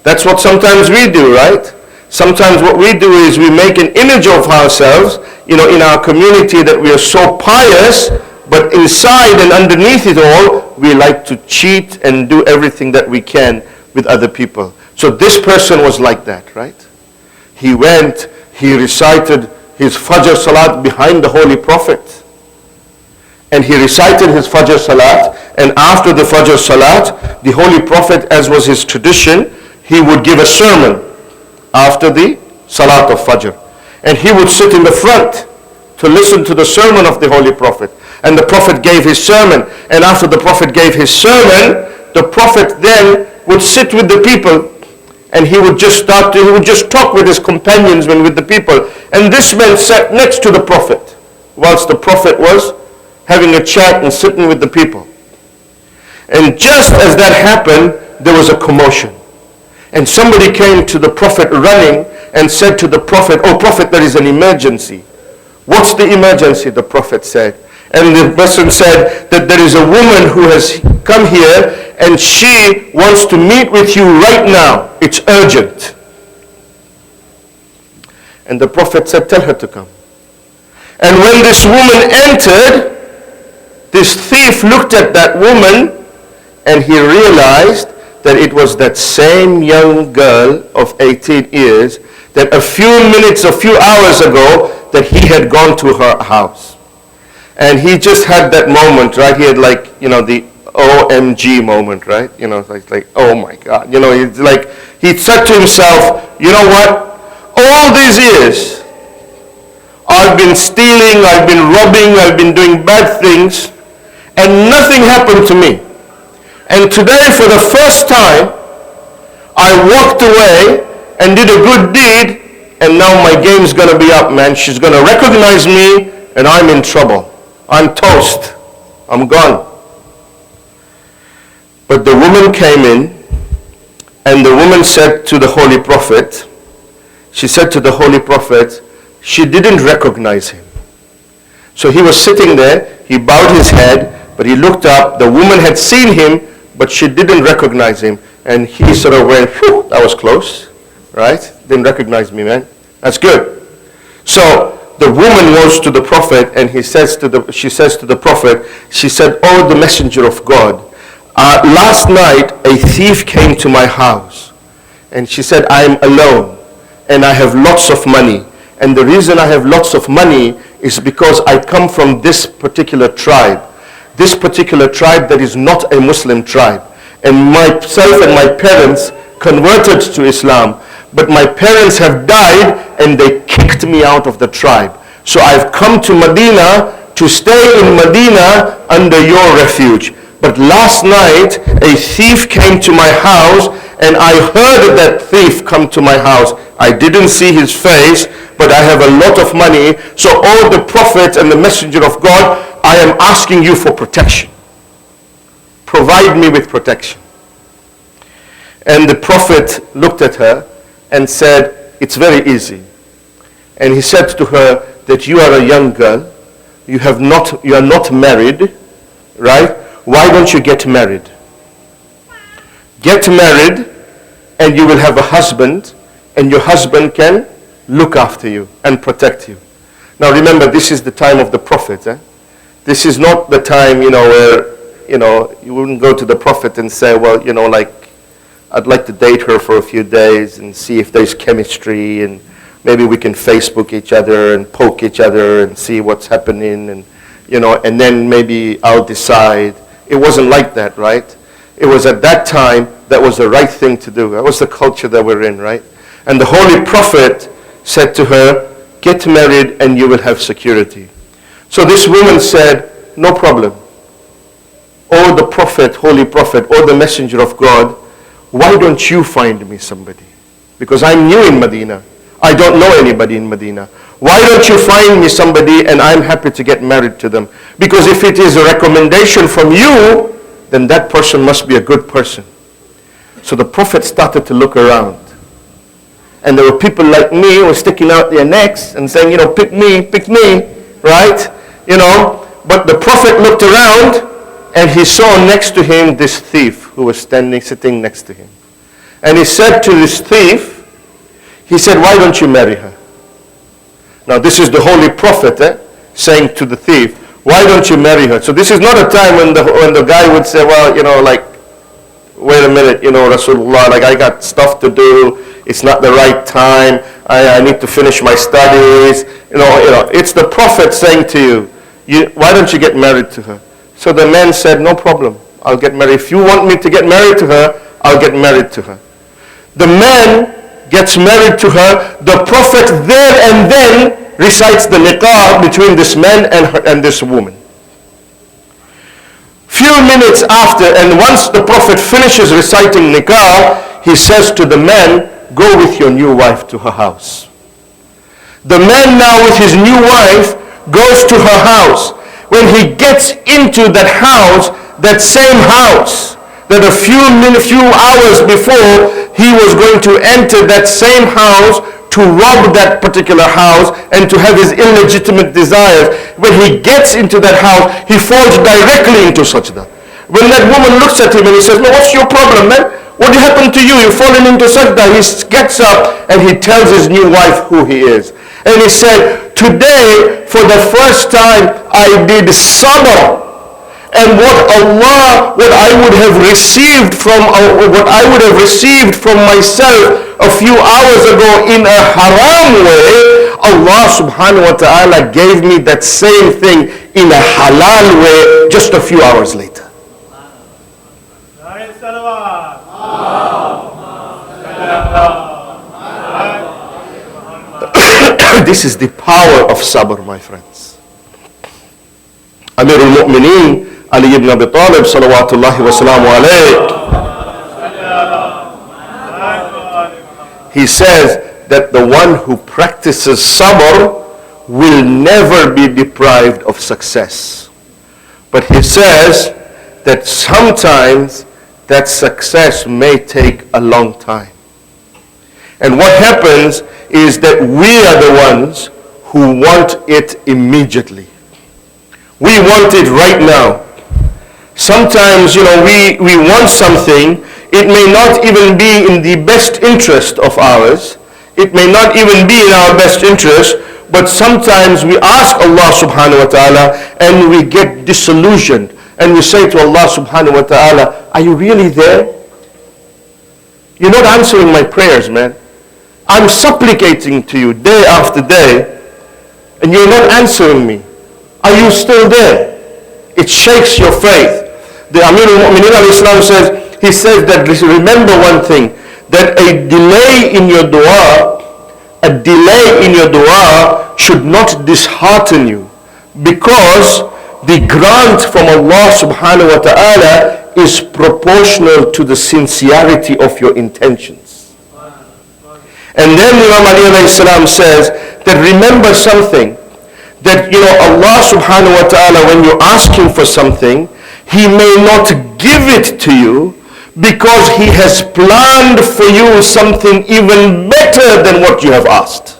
That's what sometimes we do, right? Sometimes what we do is we make an image of ourselves, in our community, that we are so pious, but inside and underneath it all, we like to cheat and do everything that we can with other people. So this person was like that, right? He went, he recited his Fajr Salat behind the Holy Prophet. And he recited his Fajr Salat, and after the Fajr Salat, the Holy Prophet, as was his tradition, he would give a sermon after the Salat of Fajr. And he would sit in the front to listen to the sermon of the Holy Prophet. And the Prophet gave his sermon, and after the Prophet gave his sermon, the Prophet then would sit with the people, and he would just talk with his companions and with the people. And this man sat next to the Prophet, whilst the Prophet was having a chat and sitting with the people. And just as that happened, there was a commotion. And somebody came to the Prophet running and said to the Prophet, "Oh Prophet, there is an emergency." "What's the emergency?" the Prophet said. And the person said that there is a woman who has come here and she wants to meet with you right now. It's urgent. And the Prophet said, "Tell her to come." And when this woman entered, this thief looked at that woman and he realized that it was that same young girl of 18 years that a few hours ago that he had gone to her house. And he just had that moment, right? He had the OMG moment, right? Like, oh my God. He said to himself, you know what? All these years, I've been stealing, I've been robbing, I've been doing bad things, and nothing happened to me. And today, for the first time, I walked away and did a good deed, and now my game's gonna be up, man. She's gonna recognize me, and I'm in trouble. I'm toast. I'm gone. But the woman came in, and the woman said to the Holy Prophet, she said to the Holy Prophet, she didn't recognize him. So he was sitting there, he bowed his head, but he looked up, the woman had seen him, but she didn't recognize him. And he sort of went, whew, that was close, right? Didn't recognize me, man. That's good. So the woman goes to the Prophet and she says to the Prophet, she said, "Oh, the messenger of God, last night a thief came to my house." And she said, "I am alone and I have lots of money. And the reason I have lots of money is because I come from this particular tribe. This particular tribe that is not a Muslim tribe. And myself and my parents converted to Islam. But my parents have died and they kicked me out of the tribe. So I've come to Medina to stay in Medina under your refuge. But last night a thief came to my house and I heard that thief come to my house. I didn't see his face, but I have a lot of money. So, oh, the Prophet and the Messenger of God, I am asking you for protection. Provide me with protection." And the Prophet looked at her and said, it's very easy. And he said to her that you are a young girl, you are not married, right? Why don't you get married? Get married and you will have a husband, and your husband can look after you and protect you. Now remember, this is the time of the Prophet. This is not the time, where, you wouldn't go to the Prophet and say, well, I'd like to date her for a few days and see if there's chemistry, and maybe we can Facebook each other and poke each other and see what's happening, and then maybe I'll decide. It wasn't like that, right? It was at that time that was the right thing to do. That was the culture that we're in, right? And the Holy Prophet said to her, get married and you will have security. So this woman said, no problem. Oh, the Prophet, Holy Prophet, oh, the Messenger of God, why don't you find me somebody? Because I'm new in Medina. I don't know anybody in Medina. Why don't you find me somebody and I'm happy to get married to them? Because if it is a recommendation from you, then that person must be a good person. So the Prophet started to look around. And there were people like me who were sticking out their necks and saying, pick me, right? But the Prophet looked around and he saw next to him this thief who was sitting next to him. And he said to this thief, he said, why don't you marry her? Now this is the Holy Prophet saying to the thief, why don't you marry her? So this is not a time when the guy would say, well, wait a minute, Rasulullah, I got stuff to do. It's not the right time. I need to finish my studies. It's the Prophet saying to you, why don't you get married to her? So the man said, no problem. I'll get married. If you want me to get married to her, I'll get married to her. The man gets married to her. The Prophet there and then recites the nikah between this man and this woman. Few minutes after, and once the Prophet finishes reciting nikah, he says to the man, go with your new wife to her house. The man now with his new wife goes to her house. When he gets into that house, that same house, that a few hours before he was going to enter that same house to rob that particular house and to have his illegitimate desires, when he gets into that house, he falls directly into sajda. When that woman looks at him and he says, no, what's your problem, man? What happened to you? You've fallen into sajda. He gets up and he tells his new wife who he is. And he said, today, for the first time, I did sabr. And what I would have received from myself a few hours ago in a haram way, Allah subhanahu wa ta'ala gave me that same thing in a halal way just a few hours later. This is the power of sabr, my friends. Amir al-Mu'mineen Ali ibn Abi Talib salawatullahi wa salamu alayh, he says that the one who practices sabr will never be deprived of success. But he says that sometimes that success may take a long time. And what happens is that we are the ones who want it immediately. We want it right now. Sometimes, we want something. It may not even be in the best interest of ours. It may not even be in our best interest. But sometimes we ask Allah subhanahu wa ta'ala and we get disillusioned. And we say to Allah subhanahu wa ta'ala, are you really there? You're not answering my prayers, man. I'm supplicating to you day after day, and you're not answering me. Are you still there? It shakes your faith. The Amir al-Mu'mineen al-Islam says, he says that, remember one thing, that a delay in your dua should not dishearten you, because the grant from Allah subhanahu wa ta'ala is proportional to the sincerity of your intentions. And then Imam Ali alayhi salam says that remember something, that Allah subhanahu wa ta'ala, when you ask him for something, he may not give it to you because He has planned for you something even better than what you have asked.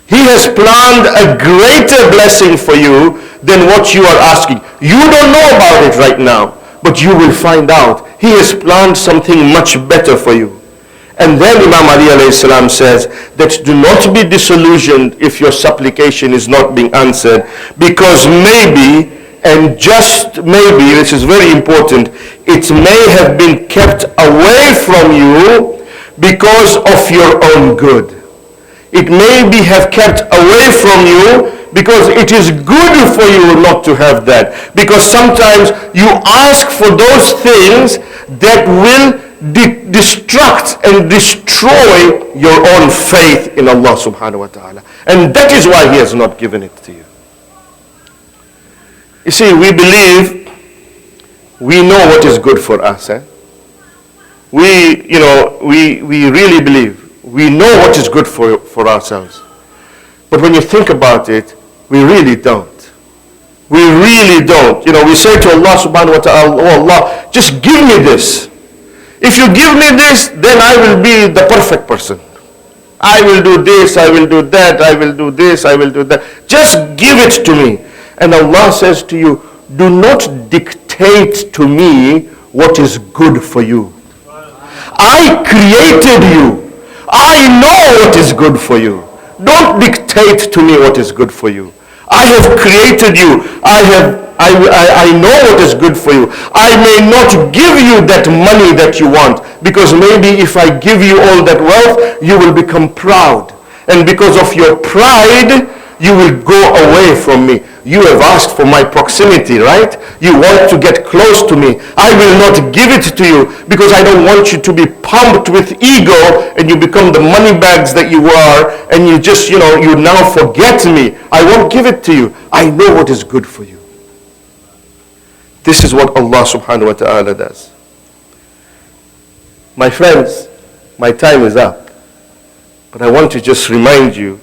He has planned a greater blessing for you than what you are asking. You don't know about it right now, but you will find out. He has planned something much better for you. And then Imam Ali alayhi salam says that do not be disillusioned if your supplication is not being answered, because maybe, and just maybe, this is very important, it may have been kept away from you because of your own good. It may be have kept away from you because it is good for you not to have that. Because sometimes you ask for those things that will destruct and destroy your own faith in Allah subhanahu wa ta'ala. And that is why He has not given it to you. You see, we believe we know what is good for us. We really believe we know what is good for ourselves. But when you think about it, we really don't. We really don't. We say to Allah subhanahu wa ta'ala, oh Allah, just give me this. If you give me this, then I will be the perfect person. I will do this, I will do that, I will do this, I will do that. Just give it to me. And Allah says to you, do not dictate to me what is good for you. I created you. I know what is good for you. Don't dictate to me what is good for you. I have created you. I know what is good for you. I may not give you that money that you want, because maybe if I give you all that wealth, you will become proud. And because of your pride, you will go away from me. You have asked for my proximity, right? You want to get close to me. I will not give it to you because I don't want you to be pumped with ego and you become the money bags that you are, and you just, you now forget me. I won't give it to you. I know what is good for you. This is what Allah subhanahu wa ta'ala does. My friends, my time is up. But I want to just remind you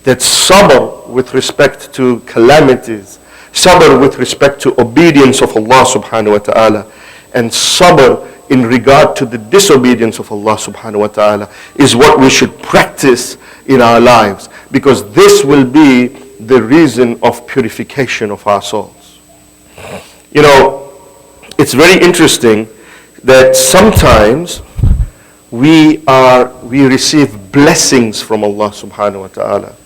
that sabr with respect to calamities, sabr with respect to obedience of Allah subhanahu wa ta'ala, and sabr in regard to the disobedience of Allah subhanahu wa ta'ala is what we should practice in our lives, because this will be the reason of purification of our souls. It's very interesting that sometimes we receive blessings from Allah subhanahu wa ta'ala.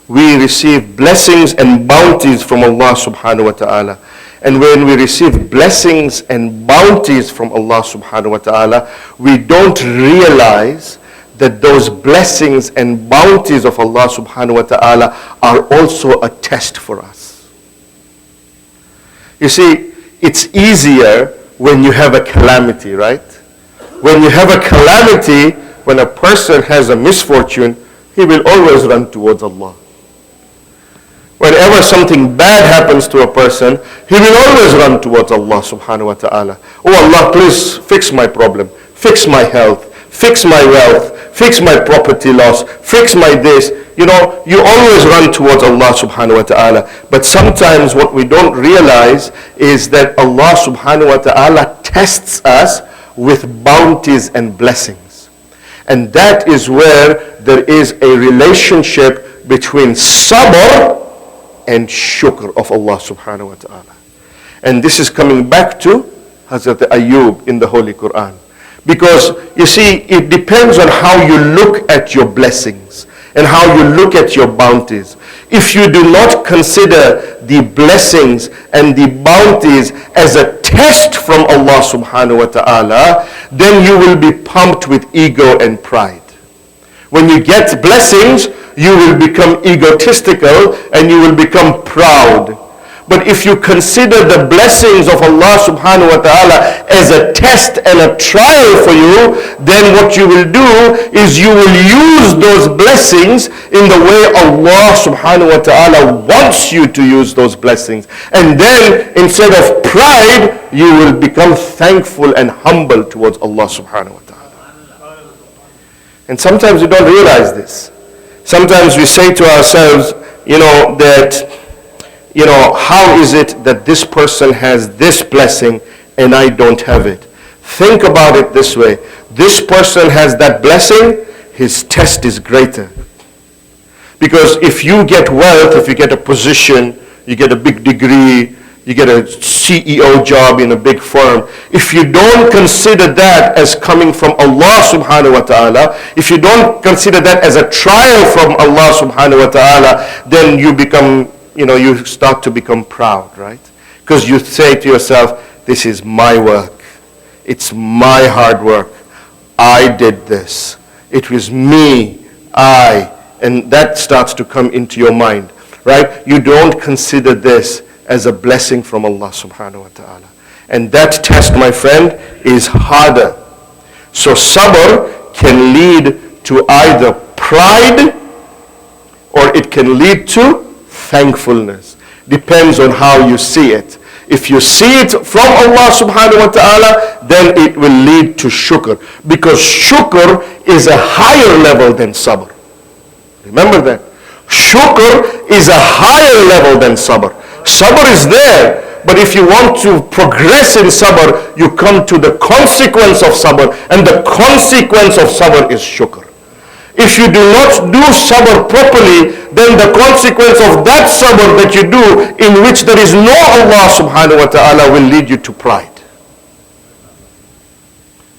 We receive blessings and bounties from Allah subhanahu wa ta'ala. And when we receive blessings and bounties from Allah subhanahu wa ta'ala, we don't realize that those blessings and bounties of Allah subhanahu wa ta'ala are also a test for us. You see, it's easier when you have a calamity, right? When you have a calamity, when a person has a misfortune, he will always run towards Allah. Whenever something bad happens to a person, he will always run towards Allah subhanahu wa ta'ala. Oh Allah, please fix my problem, fix my health, fix my wealth, fix my property loss, fix my this. You always run towards Allah subhanahu wa ta'ala. But sometimes what we don't realize is that Allah subhanahu wa ta'ala tests us with bounties and blessings. And that is where there is a relationship between sabr and shukr of Allah subhanahu wa ta'ala. And this is coming back to Hazrat Ayyub in the Holy Quran. Because you see, it depends on how you look at your blessings and how you look at your bounties. If you do not consider the blessings and the bounties as a test from Allah subhanahu wa ta'ala, then you will be pumped with ego and pride. When you get blessings, you will become egotistical and you will become proud. But if you consider the blessings of Allah subhanahu wa ta'ala as a test and a trial for you, then what you will do is you will use those blessings in the way Allah subhanahu wa ta'ala wants you to use those blessings. And then instead of pride, you will become thankful and humble towards Allah subhanahu wa ta'ala. And sometimes we don't realize this. Sometimes we say to ourselves, how is it that this person has this blessing and I don't have it. Think about it this way. This person has that blessing, his test is greater. Because if you get wealth, if you get a position, you get a big degree, you get a CEO job in a big firm, if you don't consider that as coming from Allah subhanahu wa ta'ala, if you don't consider that as a trial from Allah subhanahu wa ta'ala, then you become, you start to become proud, right? Because you say to yourself, this is my work. It's my hard work. I did this. It was me, and that starts to come into your mind, right? You don't consider this as a blessing from Allah subhanahu wa ta'ala. And that test, my friend, is harder. So sabr can lead to either pride or it can lead to thankfulness. Depends on how you see it. If you see it from Allah subhanahu wa ta'ala, then it will lead to shukr. Because shukr is a higher level than sabr. Remember that. Shukr is a higher level than sabr. Sabr is there, but if you want to progress in sabr, you come to the consequence of sabr, and the consequence of sabr is shukr. If you do not do sabr properly, then the consequence of that sabr that you do, in which there is no Allah subhanahu wa ta'ala, will lead you to pride.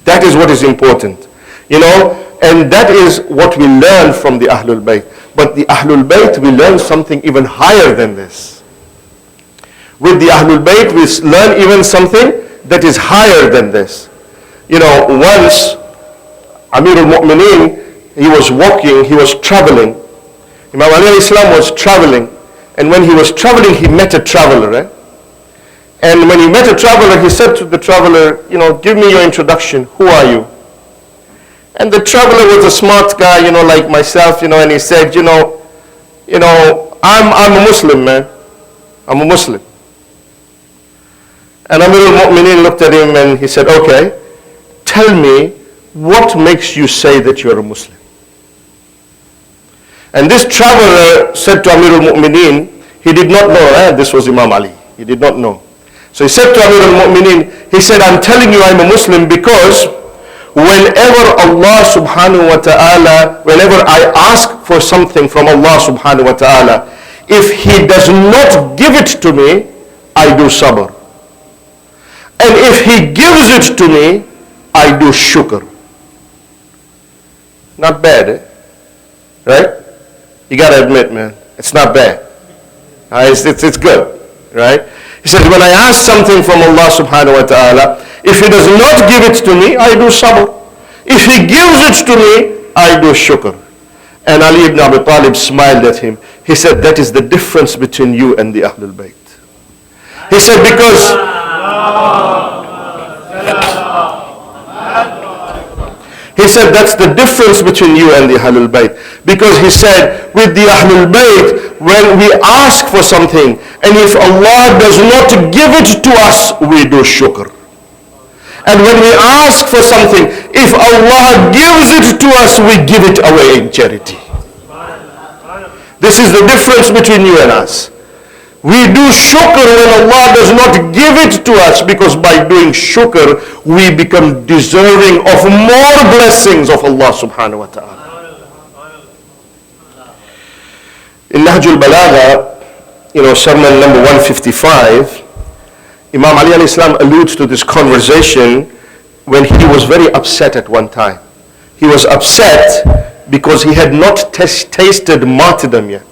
That is what is important. And that is what we learn from the Ahlul Bayt. But the Ahlul Bayt, we learn something even higher than this. With the Ahlul Bayt, we learn even something that is higher than this. Once Amir al-Mu'mineen, he was walking, he was traveling. Imam Ali alayhi salam was traveling, and when he was traveling, he met a traveler, right? And when he met a traveler, he said to the traveler, give me your introduction. Who are you? And the traveler was a smart guy, like myself, and he said, I'm a Muslim, man. I'm a Muslim. And Amir al-Mu'mineen looked at him and he said, okay, tell me what makes you say that you're a Muslim. And this traveler said to Amir al-Mu'mineen, he did not know, this was Imam Ali. He did not know. So he said to Amir al-Mu'mineen, he said, I'm telling you I'm a Muslim because whenever Allah subhanahu wa ta'ala, whenever I ask for something from Allah subhanahu wa ta'ala, if He does not give it to me, I do sabr. And if He gives it to me, I do shukr. Not bad, eh? Right? You gotta admit, man, it's not bad. It's good, right? He said, when I ask something from Allah subhanahu wa ta'ala, if He does not give it to me, I do sabr. If He gives it to me, I do shukr. And Ali ibn Abi Talib smiled at him. He said, that is the difference between you and the Ahlul Bayt. He said, because he said that's the difference between you and the Ahlul Bayt. Because he said, with the Ahlul Bayt, when we ask for something, and if Allah does not give it to us, we do shukr. And when we ask for something, if Allah gives it to us, we give it away in charity. This is the difference between you and us. We do shukr when Allah does not give it to us, because by doing shukr, we become deserving of more blessings of Allah subhanahu wa ta'ala. In Nahjul Balagha, sermon number 155, Imam Ali alayhi salam alludes to this conversation when he was very upset at one time. He was upset because he had not tasted martyrdom yet.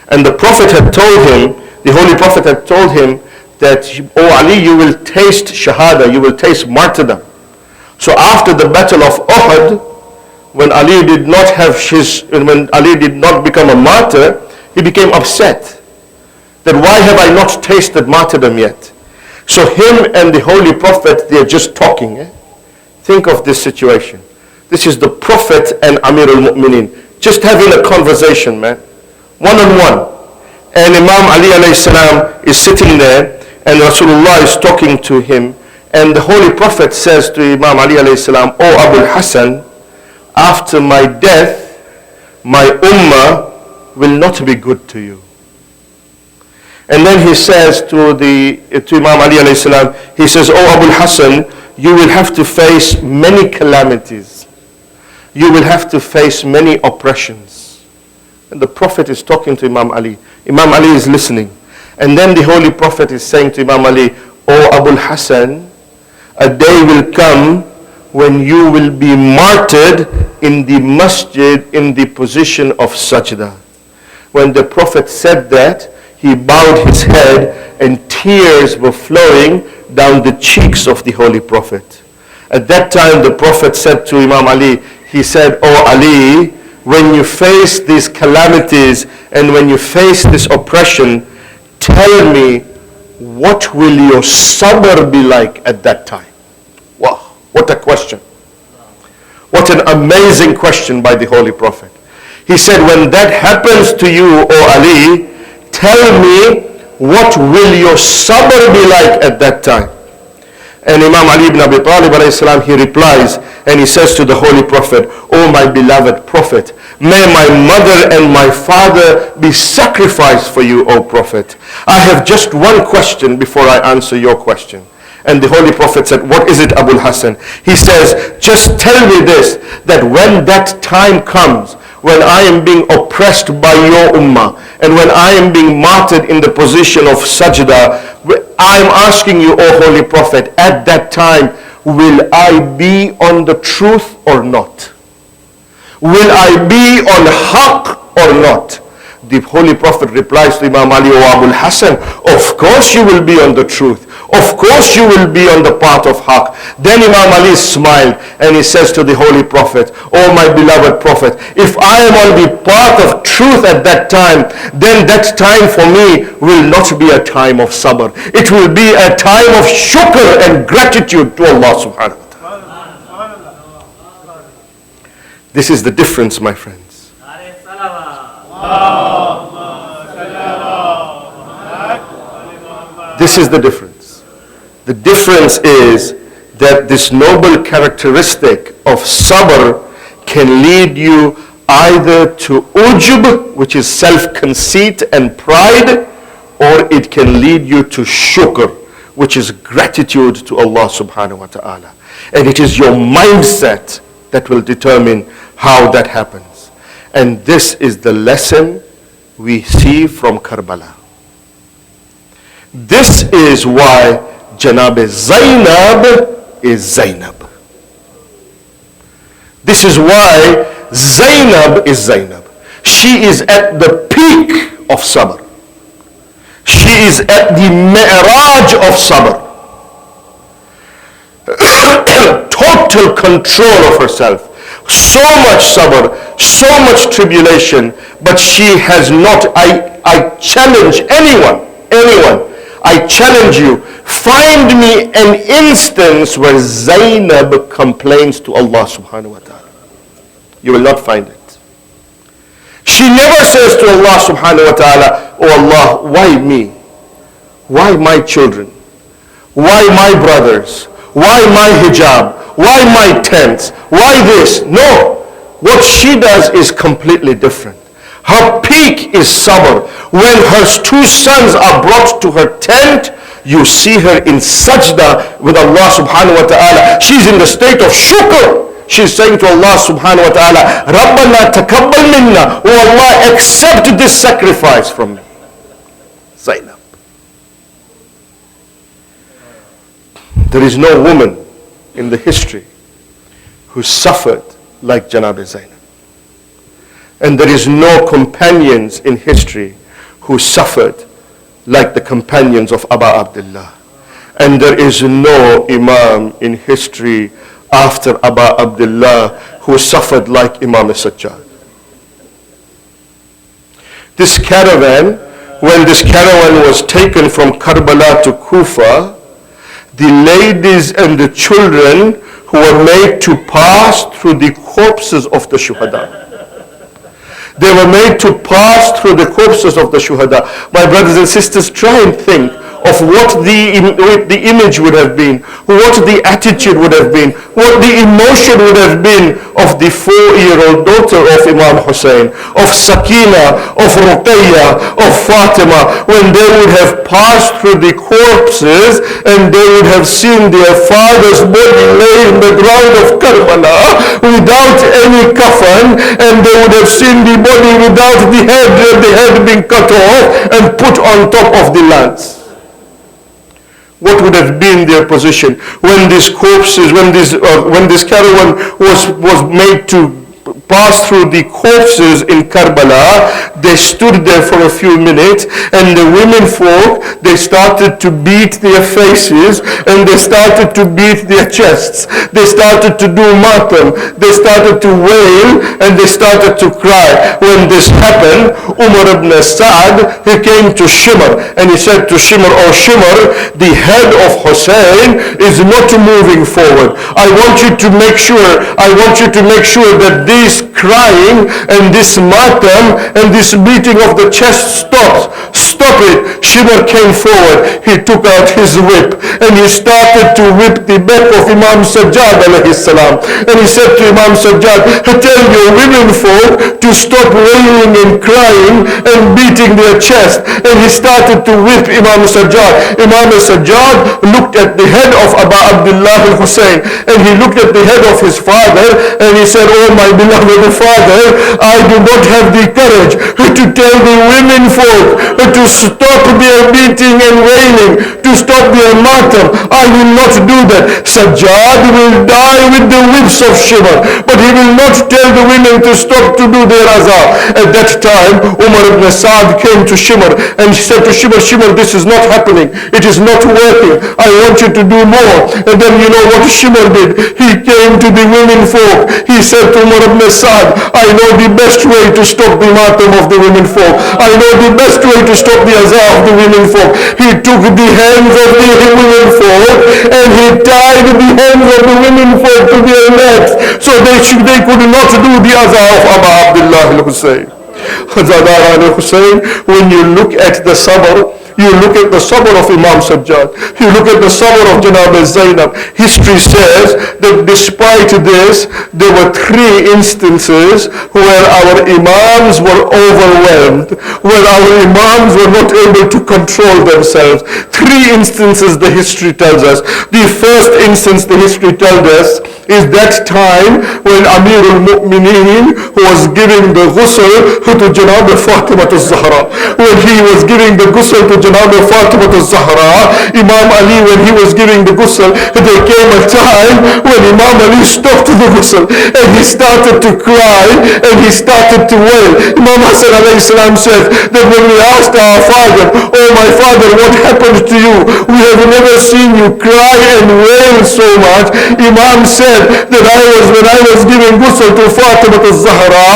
And the Prophet had told him, the Holy Prophet had told him that, oh Ali, you will taste shahada, you will taste martyrdom. So after the battle of Uhud, when Ali did not become a martyr, he became upset. That why have I not tasted martyrdom yet? So him and the Holy Prophet, they're just talking. Think of this situation. This is the Prophet and Amir al-Mu'mineen, just having a conversation, man. One-on-one. And Imam Ali alayhi salam is sitting there, and Rasulullah is talking to him, and the Holy Prophet says to Imam Ali alayhi salam, "O Abu Hassan, after my death, my ummah will not be good to you." And then he says to Imam Ali alayhi salam, he says, "Oh Abu Hassan, you will have to face many calamities. You will have to face many oppressions." And the Prophet is talking to Imam Ali. Imam Ali is listening. And then the Holy Prophet is saying to Imam Ali, "Oh Abu Hassan, a day will come when you will be martyred in the masjid in the position of sajda." When the Prophet said that, he bowed his head and tears were flowing down the cheeks of the Holy Prophet. At that time the Prophet said to Imam Ali, he said, "Oh Ali, when you face these calamities and when you face this oppression, tell me, what will your sabr be like at that time?" Wow, what a question. What an amazing question by the Holy Prophet. He said, when that happens to you, O Ali, tell me, what will your sabr be like at that time? And Imam Ali ibn Abi Talib alayhi salam, he replies and he says to the Holy Prophet, "O my beloved Prophet, may my mother and my father be sacrificed for you, O Prophet. I have just one question before I answer your question." And the Holy Prophet said, "What is it, Abu Hassan?" He says, "Just tell me this, that when that time comes, when I am being oppressed by your ummah, and when I am being martyred in the position of sajda, I'm asking you, O Holy Prophet, at that time, will I be on the truth or not? Will I be on haqq or not?" The Holy Prophet replies to Imam Ali, "O Abu Hassan, of course you will be on the truth. Of course you will be on the path of haqq." Then Imam Ali smiled and he says to the Holy Prophet, "Oh my beloved Prophet, if I am on the path of truth at that time, then that time for me will not be a time of sabr. It will be a time of shukr and gratitude to Allah subhanahu wa ta'ala." This is the difference, my friends. This is the difference. The difference is that this noble characteristic of sabr can lead you either to ujub, which is self-conceit and pride, or it can lead you to shukr, which is gratitude to Allah subhanahu wa ta'ala. And it is your mindset that will determine how that happens. And this is the lesson we see from Karbala. This is why Janab Zainab is Zainab. This is why Zainab is Zainab. She is at the peak of sabr. She is at the mi'raj of sabr. Total control of herself. So much sabr, so much tribulation, but she has not. I challenge anyone, I challenge you, find me an instance where Zainab complains to Allah subhanahu wa ta'ala. You will not find it. She never says to Allah subhanahu wa ta'ala, "Oh Allah, why me? Why my children? Why my brothers? Why my hijab? Why my tents? Why this?" No. What she does is completely different. Her peak is sabr. When her two sons are brought to her tent, you see her in sajda with Allah subhanahu wa ta'ala. She's in the state of shukr. She's saying to Allah subhanahu wa ta'ala, "Rabbana takabbal minna." Oh Allah, accept this sacrifice from me. Zainab. There is no woman in the history who suffered like Janab Zainab. And there is no companions in history who suffered like the companions of Aba Abdullah. And there is no Imam in history after Aba Abdullah who suffered like Imam Sajjad. This caravan, when this caravan was taken from Karbala to Kufa, the ladies and the children who were made to pass through the corpses of the shuhada. They were made to pass through the corpses of the shuhada. My brothers and sisters, try and think of what the image would have been, what the attitude would have been, what the emotion would have been of the 4-year-old daughter of Imam Hussein, of Sakina, of Ruqayya, of Fatima, when they would have passed through the corpses and they would have seen their father's body lay in the ground of Karbala without any coffin, and they would have seen the body without the head being cut off and put on top of the lance. What would have been their position when these corpses, when this caravan was made to pass through the corpses in Karbala? They stood there for a few minutes, and the women folk, they started to beat their faces and they started to beat their chests. They started to do matam. They started to wail and they started to cry. When this happened, Umar ibn Sa'd, he came to Shimr and he said to Shimr, "Oh Shimr, the head of Hussein is not moving forward. I want you to make sure that this crying and this matam and this beating of the chest stops. Stop it." Shimr came forward. He took out his whip and he started to whip the back of Imam Sajjad alayhi salam. And he said to Imam Sajjad, "Tell your women folk to stop wailing and crying and beating their chest." And he started to whip Imam Sajjad. Imam Sajjad looked at the head of Aba Abdullah al-Hussein and he looked at the head of his father and he said, "Oh my beloved father, I do not have the courage to tell the women folk to stop their beating and wailing, to stop their matam. I will not do that. Sajjad will die with the whips of Shimr, but he will not tell the women to stop to do their azab." At that time, Umar ibn Sa'd came to Shimr and he said to Shimr, "Shimr, this is not happening. It is not working. I want you to do more." And then you know what Shimr did? He came to the women folk. He said to Umar ibn Sa'd, "I know the best way to stop the matam of the women folk. I know the best way to stop the azab of the women folk." He took the hands of the women folk and he tied the hands of the women folk to their necks so they could not do the azab of Aba Abdullah al-Hussein. Hazadar al-Hussein, when you look at the sabr, you look at the sabr of Imam Sajjad, you look at the sabr of Janab al-Zainab. History says that despite this, there were 3 instances where our imams were overwhelmed, where our imams were not able to control themselves. 3 instances the history tells us. The first instance the history tells us is that time when Amir al-Mu'mineen was giving the ghusl to Janab Fatima al-Zahra. When he was giving the ghusl to Janab Fatima al-Zahra, Imam Ali, when he was giving the ghusl, there came a time when Imam Ali stopped the ghusl and he started to cry and he started to wail. Imam Hassan alayhi salam said that when we asked our father, "Oh my father, what happened to you? We have never seen you cry and wail so much." Imam said that when I was giving ghusl to Fatima al-Zahra,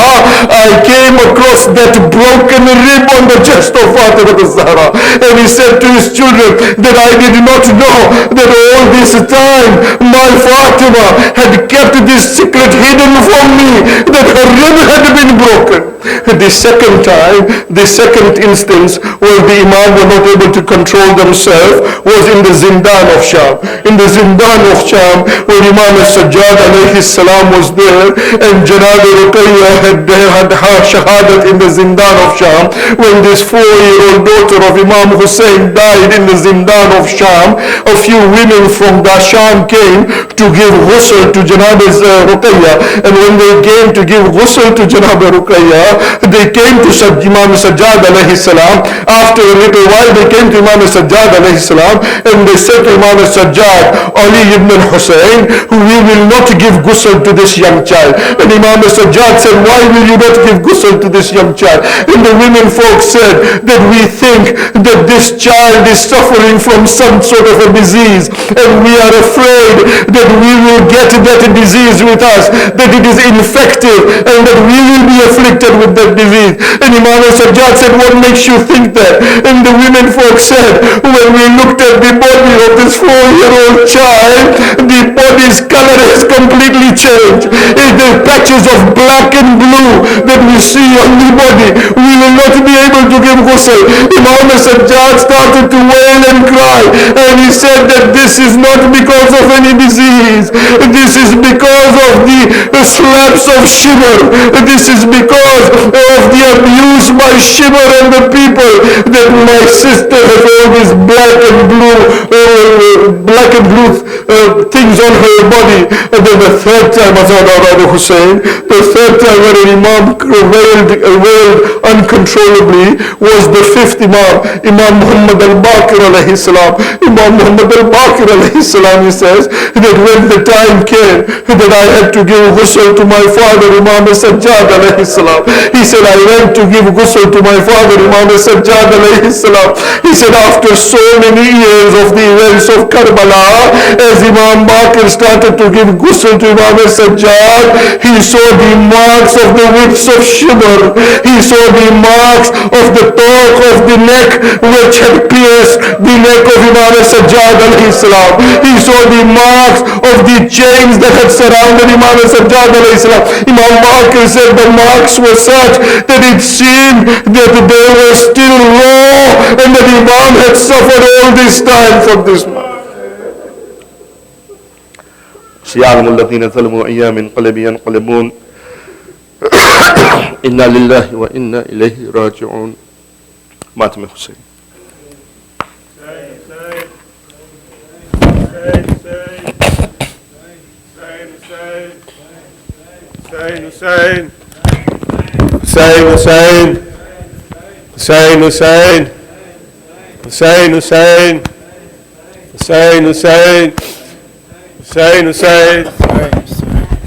I came across that broken rib on the chest of Fatima al-Zahra. And he said to his children that I did not know that all this time my Fatima had kept this secret hidden from me, that her rib had been broken. The second time, the second instance where the Imam were not able to control themselves was in the Zindan of Sham. In the Zindan of Sham, when Imam al-Sajjad alayhi salam was there and Janab Ruqayya had shahadat in the Zindan of Sham, when this 4-year-old daughter of Imam Hussein died in the Zindan of Sham, a few women from the Sham came to give ghusl to Janab Ruqayya. And when they came to give ghusl to Janab Ruqayya, they came to Imam Sajjad alayhi salam. After a little while they came to Imam Sajjad alayhi salam and they said to Imam Sajjad, "Ali ibn Hussein, we will not give ghusl to this young child." And Imam Sajjad said, "Why will you not give ghusl to this young child?" And the women folk said that we think that this child is suffering from some sort of a disease and we are afraid that we will get that disease with us, that it is infective and that we will be afflicted with that disease. And Imam Sajjad said, "What makes you think that?" And the women folk said, "When we looked at the body of this 4-year-old child, the body's color has completely changed. The patches of black and blue that we see on the body, we will not be able to give ghusl. Imam Sajjad started to wail and cry, and he said that this is not because of any disease. This is because of the slaps of Shimr. This is because of the abuse by Shimr and the people, that my sister has all these black and blue things on her body. And then the third time, Hussein, the third time when an Imam wailed uncontrollably was the fifth Imam, Imam Muhammad al-Baqir alayhi salam. Imam Muhammad al-Baqir alayhi salam, he says that when the time came that I had to give ghusl to my father, Imam Sajjad alayhi salam, he said, I went to give ghusl to my father, Imam Sajjad alayhi salam. He said, after so many years of the events of Karbala, as Imam Baqir started to give ghusl to Imam Sajjad, he saw the marks of the whips of Shimr. He saw the marks of the torque of the neck which had pierced the neck of Imam Sajjad alayhi salam. He saw the marks of the chains that had surrounded Imam Sajjad alayhi salam. Imam Baqir said the marks were such that it seemed that they were still raw and that Imam had suffered all this time from this mark. سيعلم الذين ظلموا أيام انقلب ينقلبون إنا لله وإنا إليه راجعون. ماتم حسين. Hussein.